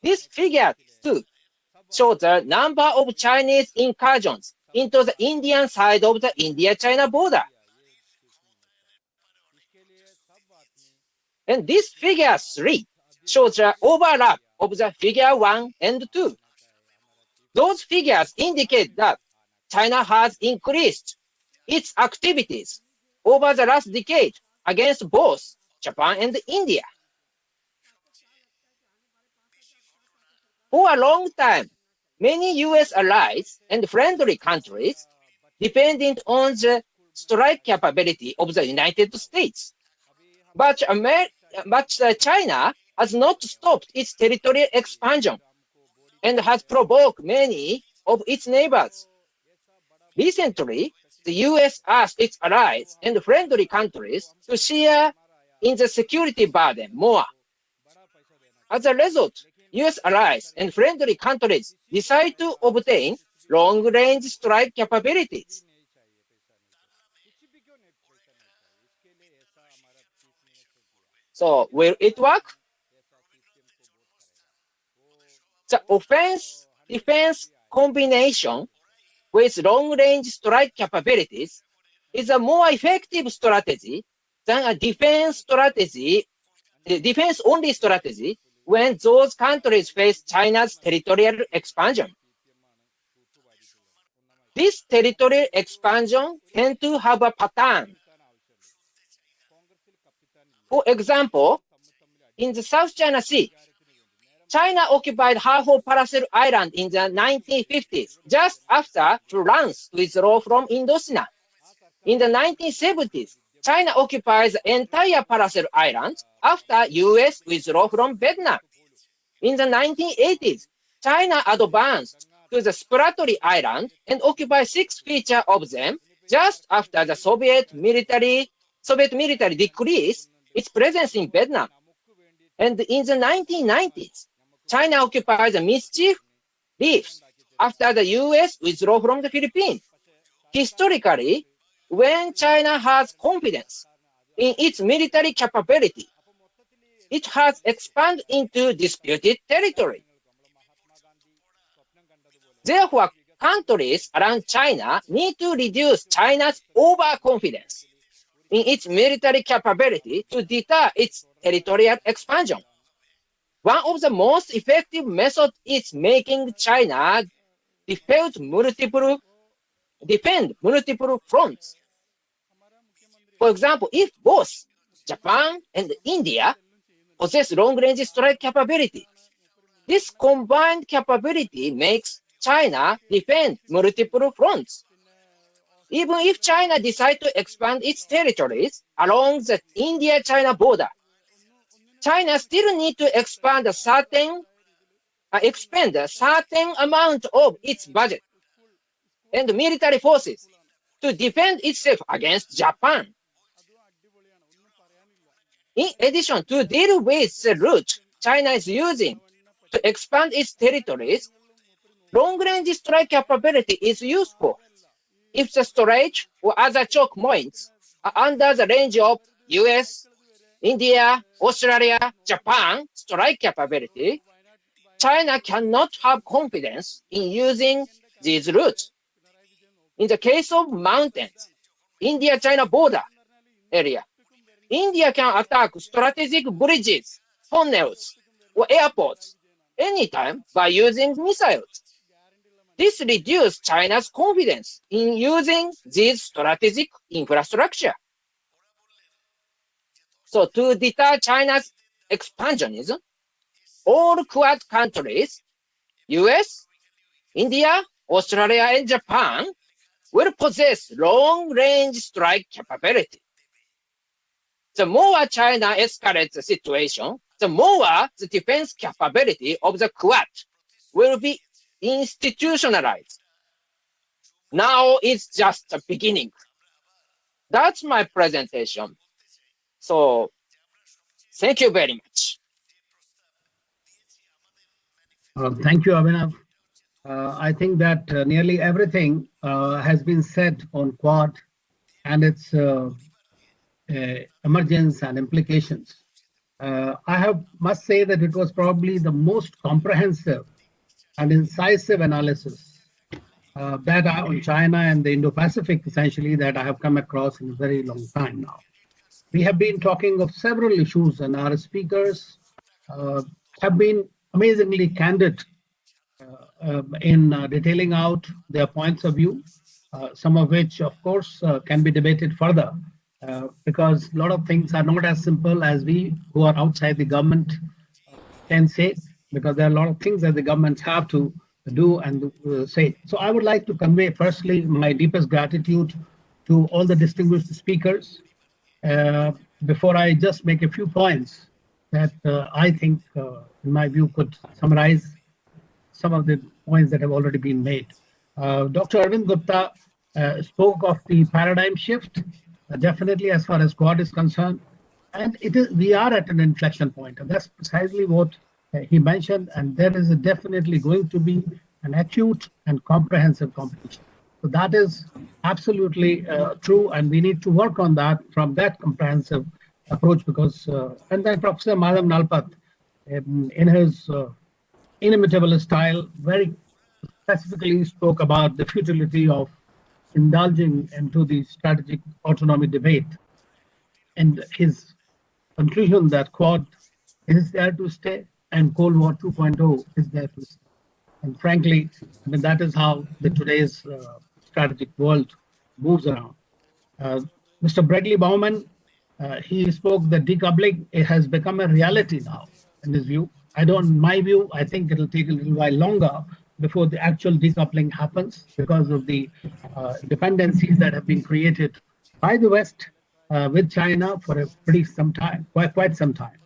Speaker 22: This figure 2 shows the number of Chinese incursions into the Indian side of the India-China border. And this figure 3 shows the overlap of the figure 1 and 2. Those figures indicate that China has increased its activities over the last decade against both Japan and India. For a long time, many US allies and friendly countries depended on the strike capability of the United States. But China has not stopped its territorial expansion and has provoked many of its neighbors. Recently, the US asked its allies and friendly countries to share in the security burden more. As a result, US allies and friendly countries decide to obtain long-range strike capabilities. So, will it work? The offense-defense combination with long-range strike capabilities is a more effective strategy than a defense-only strategy when those countries face China's territorial expansion. This territorial expansion tends to have a pattern. For example, in the South China Sea, China occupied half of Paracel Island in the 1950s, just after France withdrew from Indochina. In the 1970s, China occupies the entire Paracel Island after US withdrew from Vietnam. In the 1980s, China advanced to the Spratly Island and occupied 6 feet of them just after the Soviet military decreased its presence in Vietnam. And in the 1990s, China occupied the Mischief Reefs after the US withdrew from the Philippines. Historically, when China has confidence in its military capability, it has expanded into disputed territory. Therefore, countries around China need to reduce China's overconfidence in its military capability to deter its territorial expansion. One of the most effective methods is making China defend multiple fronts. For example, if both Japan and India possess long-range strike capability, this combined capability makes China defend multiple fronts. Even if China decides to expand its territories along the India-China border, China still needs to expend a certain amount of its budget and military forces to defend itself against Japan. In addition, to deal with the route China is using to expand its territories, long-range strike capability is useful if the storage or other choke points are under the range of US, India, Australia, Japan strike capability. China cannot have confidence in using these routes. In the case of mountains, India-China border area, India can attack strategic bridges, tunnels, or airports anytime by using missiles. This reduces China's confidence in using these strategic infrastructure. So to deter China's expansionism, all Quad countries, US, India, Australia, and Japan will possess long-range strike capability. The more China escalates the situation, the more the defense capability of the Quad will be institutionalized. Now it's just the beginning. That's my presentation. So thank you very much.
Speaker 2: Thank you, Abhinav. I think that nearly everything has been said on Quad and its emergence and implications. I must say that it was probably the most comprehensive and incisive analysis that on China and the Indo-Pacific, essentially, that I have come across in a very long time now. We have been talking of several issues, and our speakers have been amazingly candid in detailing out their points of view, some of which, of course, can be debated further, because a lot of things are not as simple as we who are outside the government can say, because there are a lot of things that the governments have to do and say. So I would like to convey, firstly, my deepest gratitude to all the distinguished speakers. Before I just make a few points that I think, in my view, could summarize some of the points that have already been made. Dr. Arvind Gupta spoke of the paradigm shift, definitely as far as Quad is concerned, and we are at an inflection point, and that's precisely what he mentioned, and there is definitely going to be an acute and comprehensive competition. So that is absolutely true, and we need to work on that from that comprehensive approach, because, and then Professor Madhav Nalpat, in his inimitable style, very specifically spoke about the futility of indulging into the strategic autonomy debate, and his conclusion that Quad is there to stay and Cold War 2.0 is there to stay. And frankly, I mean, that is how today's strategic world moves around. Mr. Bradley Bauman, he spoke that decoupling, it has become a reality now, in his view. In my view, I think it'll take a little while longer before the actual decoupling happens, because of the dependencies that have been created by the West with China for quite some time.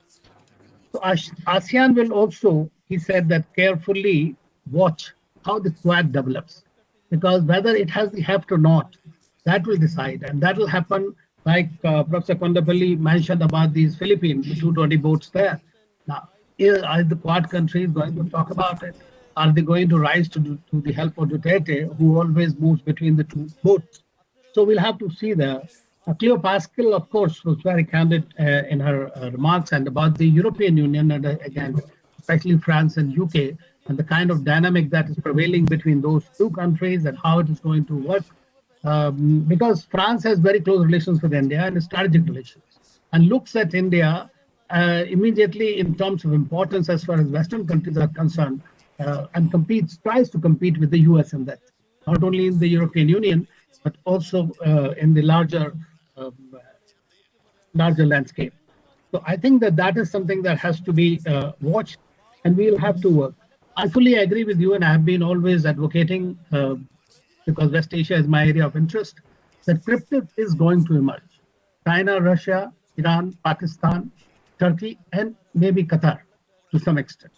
Speaker 2: So ASEAN will also, he said, that carefully watch how the Quad develops, because whether it has the heft or not, that will decide, and that will happen like Professor Kondapalli mentioned about these Philippines, the 220 boats there. Now, are the Quad countries going to talk about it? Are they going to rise to the help of Duterte, who always moves between the two boats? So we'll have to see there. Cleo Pascal, of course, was very candid in her remarks and about the European Union, and again, especially France and UK, and the kind of dynamic that is prevailing between those two countries and how it is going to work because France has very close relations with India and strategic relations, and looks at India immediately in terms of importance as far as Western countries are concerned, and tries to compete with the US in that, not only in the European Union, but also in the larger landscape. So I think that is something that has to be watched, and we'll have to work. I fully agree with you, and I have been always advocating, because West Asia is my area of interest, that cryptid is going to emerge. China, Russia, Iran, Pakistan, Turkey, and maybe Qatar to some extent.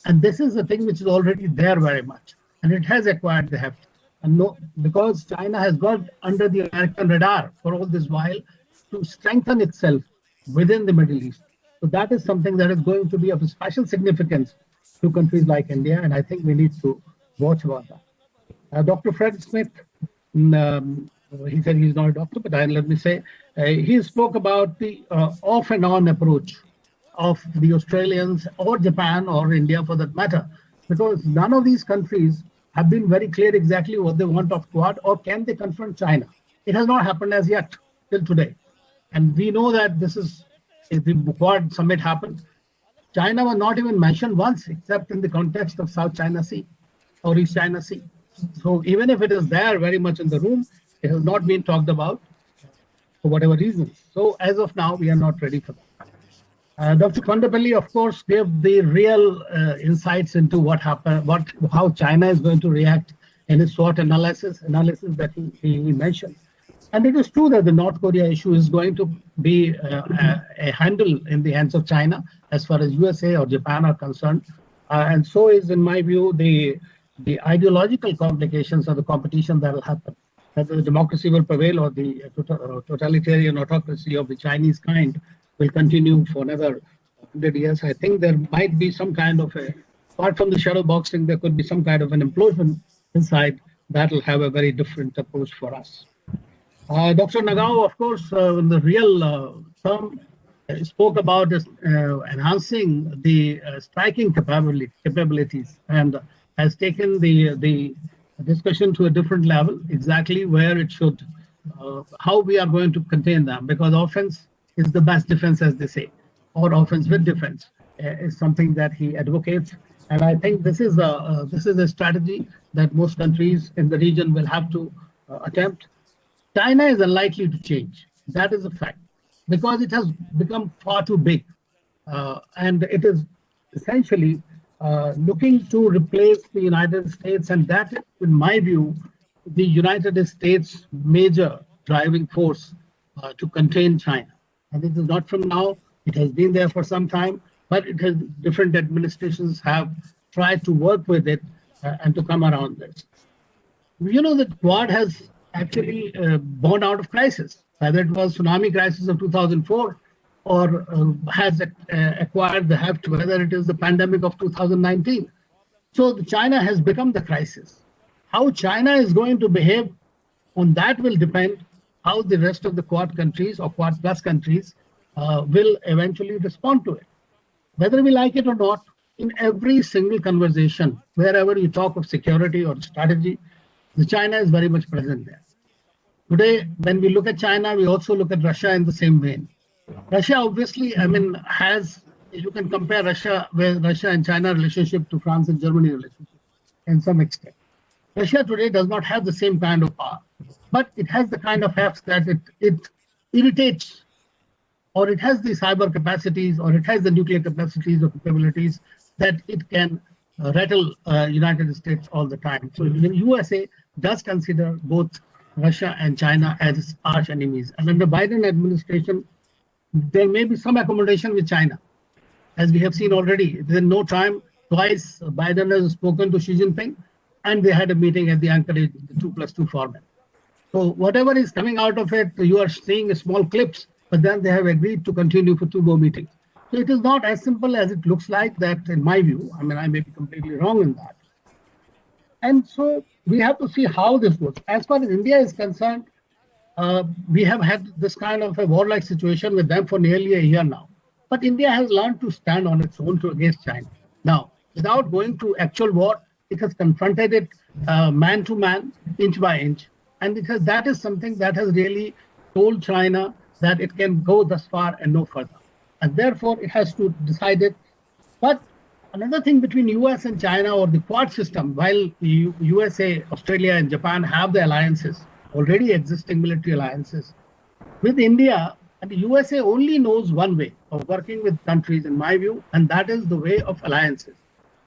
Speaker 2: And this is a thing which is already there very much, and it has acquired the heft. And no, because China has got under the American radar for all this while to strengthen itself within the Middle East. So that is something that is going to be of special significance to countries like India, and I think we need to watch about that. Dr. Fred Smith, he said he's not a doctor, but let me say, he spoke about the off and on approach of the Australians or Japan or India for that matter, because none of these countries have been very clear exactly what they want of Quad, or can they confront China. It has not happened as yet till today. And we know that this is, if the Quad summit happened, China was not even mentioned once, except in the context of South China Sea or East China Sea. So even if it is there very much in the room, it has not been talked about for whatever reasons. So as of now, we are not ready for that. Dr. Kondapalli, of course, gave the real insights into what happened, how China is going to react in his SWOT analysis that he mentioned. And it is true that the North Korea issue is going to be a handle in the hands of China as far as USA or Japan are concerned. And so is, in my view, the ideological complications of the competition that will happen. Whether the democracy will prevail or the totalitarian autocracy of the Chinese kind will continue for another 100 years. I think there might be some kind of apart from the shadow boxing, there could be some kind of an implosion inside that will have a very different approach for us. Dr. Nagao, of course, in the real term, spoke about enhancing the striking capabilities and has taken the discussion to a different level, exactly where it should, how we are going to contain them, because offense is the best defense, as they say, or offense with defense is something that he advocates. And I think this is a strategy that most countries in the region will have to attempt. China is unlikely to change. That is a fact, because it has become far too big. And it is essentially looking to replace the United States. And that is, in my view, the United States' major driving force to contain China. And it is not from now. It has been there for some time, but it has, different administrations have tried to work with it and to come around this. You know that Quad has actually born out of crisis, whether it was tsunami crisis of 2004 or has acquired the heft, whether it is the pandemic of 2019. So China has become the crisis. How China is going to behave on that will depend how the rest of the Quad countries or Quad plus countries will eventually respond to it. Whether we like it or not, in every single conversation, wherever you talk of security or strategy, the China is very much present there. Today, when we look at China, we also look at Russia in the same vein. Russia, obviously, has, you can compare Russia and China relationship to France and Germany relationship in some extent. Russia today does not have the same kind of power, but it has the kind of heft that it irritates, or it has the cyber capacities, or it has the nuclear capacities or capabilities that it can rattle United States all the time. So the USA does consider both Russia and China as arch enemies. And under Biden administration, there may be some accommodation with China. As we have seen already, there's no time, twice Biden has spoken to Xi Jinping, and they had a meeting at the Anchorage, the 2+2 format. So whatever is coming out of it, you are seeing small clips, but then they have agreed to continue for 2 more meetings. So it is not as simple as it looks like that, in my view. I may be completely wrong in that. And so we have to see how this works. As far as India is concerned, we have had this kind of a warlike situation with them for nearly a year now. But India has learned to stand on its own against China. Now, without going to actual war, it has confronted it man to man, inch by inch, And because that is something that has really told China that it can go thus far and no further. And therefore, it has to decide it. But another thing between US and China or the Quad system, while the USA, Australia, and Japan have the alliances, already existing military alliances, with India, and the USA only knows one way of working with countries, in my view, and that is the way of alliances.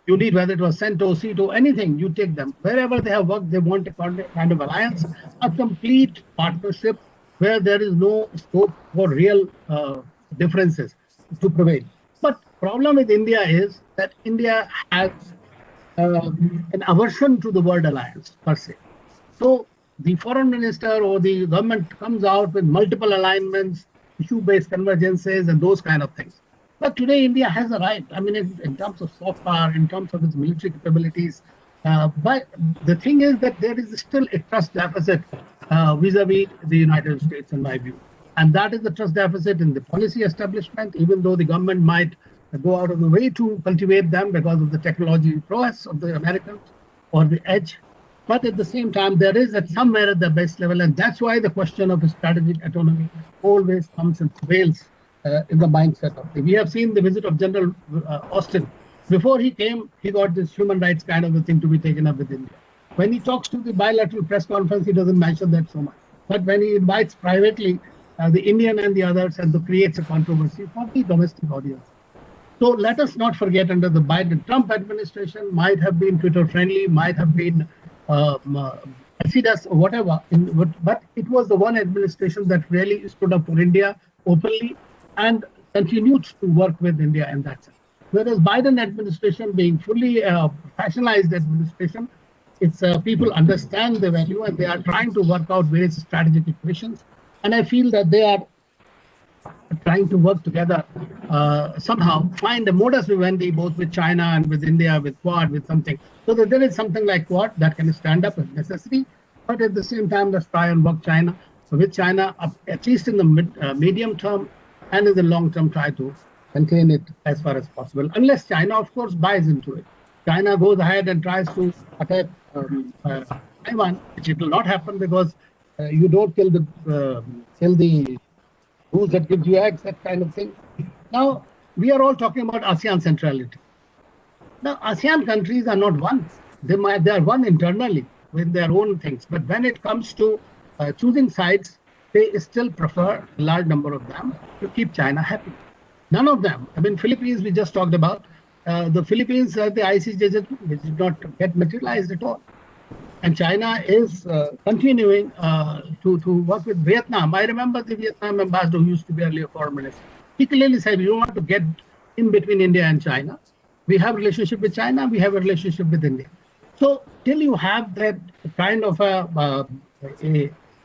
Speaker 2: You need, whether it was CENTO, CETO, anything, you take them. Wherever they have worked, they want a kind of alliance, a complete partnership where there is no scope for real differences to prevail. But problem with India is that India has an aversion to the word alliance per se. So the foreign minister or the government comes out with multiple alignments, issue-based convergences, and those kind of things. But today, India has a right. I mean, in terms of soft power, in terms of its military capabilities. But the thing is that there is still a trust deficit vis-a-vis the United States, in my view. And that is the trust deficit in the policy establishment, even though the government might go out of the way to cultivate them because of the technology prowess of the Americans or the edge. But at the same time, there is at somewhere at the base level, and that's why the question of strategic autonomy always comes and prevails in the mindset of it. We have seen the visit of General Austin. Before he came, he got this human rights kind of a thing to be taken up with India. When he talks to the bilateral press conference, he doesn't mention that so much. But when he invites privately the Indian and the others, and creates a controversy for the domestic audience. So let us not forget, under the Biden-Trump administration, might have been Twitter-friendly, might have been Exodus or whatever, but it was the one administration that really stood up for India openly and continued to work with India in that sense. Whereas Biden administration, being fully professionalized administration, it's people understand the value and they are trying to work out various strategic equations. And I feel that they are trying to work together somehow, find a modus vivendi both with China and with India, with Quad, with something, so that there is something like Quad that can stand up if necessary. But at the same time, let's try and work with China, at least in the medium term, and in the long term, try to contain it as far as possible. Unless China, of course, buys into it. China goes ahead and tries to attack Taiwan, which it will not happen because you don't kill the goose that gives you eggs, that kind of thing. Now, we are all talking about ASEAN centrality. Now, ASEAN countries are not one. They are one internally with their own things. But when it comes to choosing sides, they still prefer, a large number of them, to keep China happy. None of them. I mean, Philippines, we just talked about. The Philippines, the ICJ judgment did not get materialized at all. And China is continuing to work with Vietnam. I remember the Vietnam ambassador, who used to be earlier foreign minister. He clearly said, we don't want to get in between India and China. We have a relationship with China, we have a relationship with India. So till you have that kind of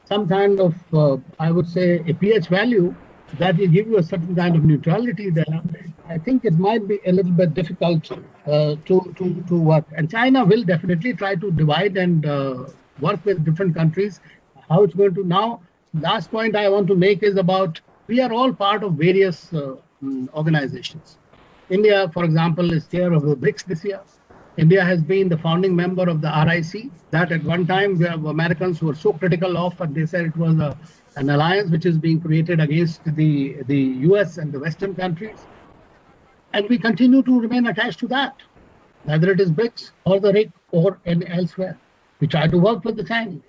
Speaker 2: some kind of, I would say, a pH value that will give you a certain kind of neutrality there, I think it might be a little bit difficult to work. And China will definitely try to divide and work with different countries. How it's going to now, last point I want to make is about, we are all part of various organizations. India, for example, is chair of the BRICS this year. India has been the founding member of the RIC, that at one time we have Americans who were so critical of, and they said it was an alliance which is being created against the US and the Western countries. And we continue to remain attached to that, whether it is BRICS or the RIC or elsewhere. We try to work with the Chinese.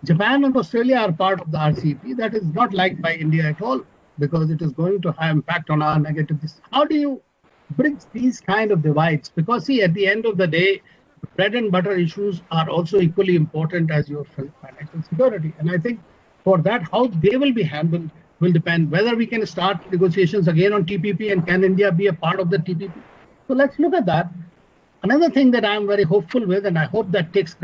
Speaker 2: Japan and Australia are part of the RCEP. That is not liked by India at all, because it is going to have impact on our negative. How do you bridge these kind of divides? Because see, at the end of the day, bread and butter issues are also equally important as your financial security. And I think for that, how they will be handled will depend whether we can start negotiations again on TPP, and can India be a part of the TPP. So let's look at that. Another thing that I'm very hopeful with, and I hope that takes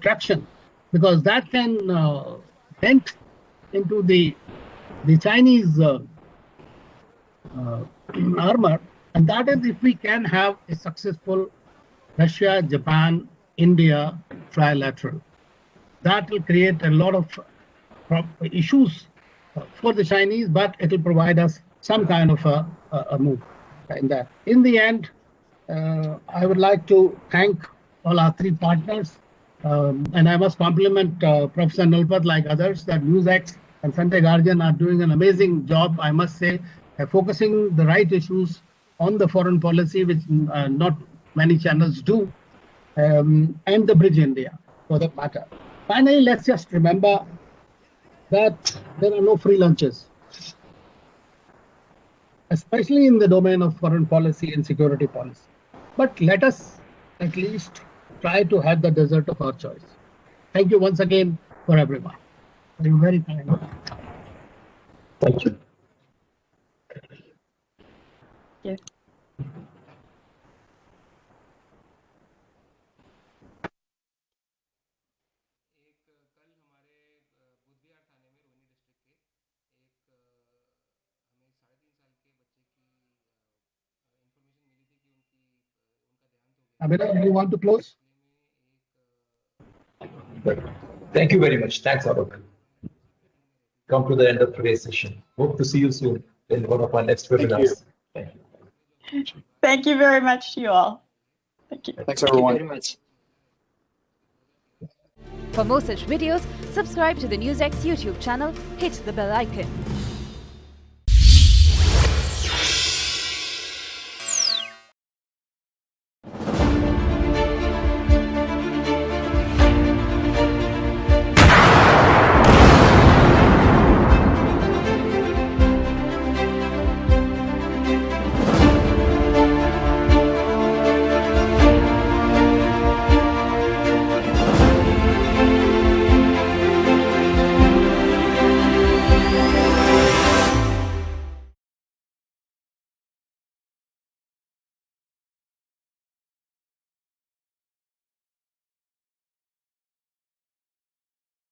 Speaker 2: traction, because that can dent into the Chinese armor, and that is if we can have a successful Russia, Japan, India trilateral. That will create a lot of issues for the Chinese, but it will provide us some kind of a move in that. In the end, I would like to thank all our three partners And I must compliment Professor Nalpat, like others, that NewsX and Sunday Guardian are doing an amazing job, I must say, focusing the right issues on the foreign policy, which not many channels do, and the Bridge India, for that matter. Finally, let's just remember that there are no free lunches, especially in the domain of foreign policy and security policy. But let us at least try to have the dessert of our choice. Thank you once again for everyone. You're very kind.
Speaker 1: Thank you.
Speaker 10: Yeah.
Speaker 2: Abhinav, you want to close?
Speaker 1: Thank you very much. Thanks, Alok. Come to the end of today's session. Hope to see you soon in one of our next webinars. Thank you.
Speaker 10: Thank you very much to you all. Thank you.
Speaker 18: Thanks, everyone.
Speaker 22: Thank you very much.
Speaker 12: For more such videos, subscribe to the NewsX YouTube channel, hit the bell icon.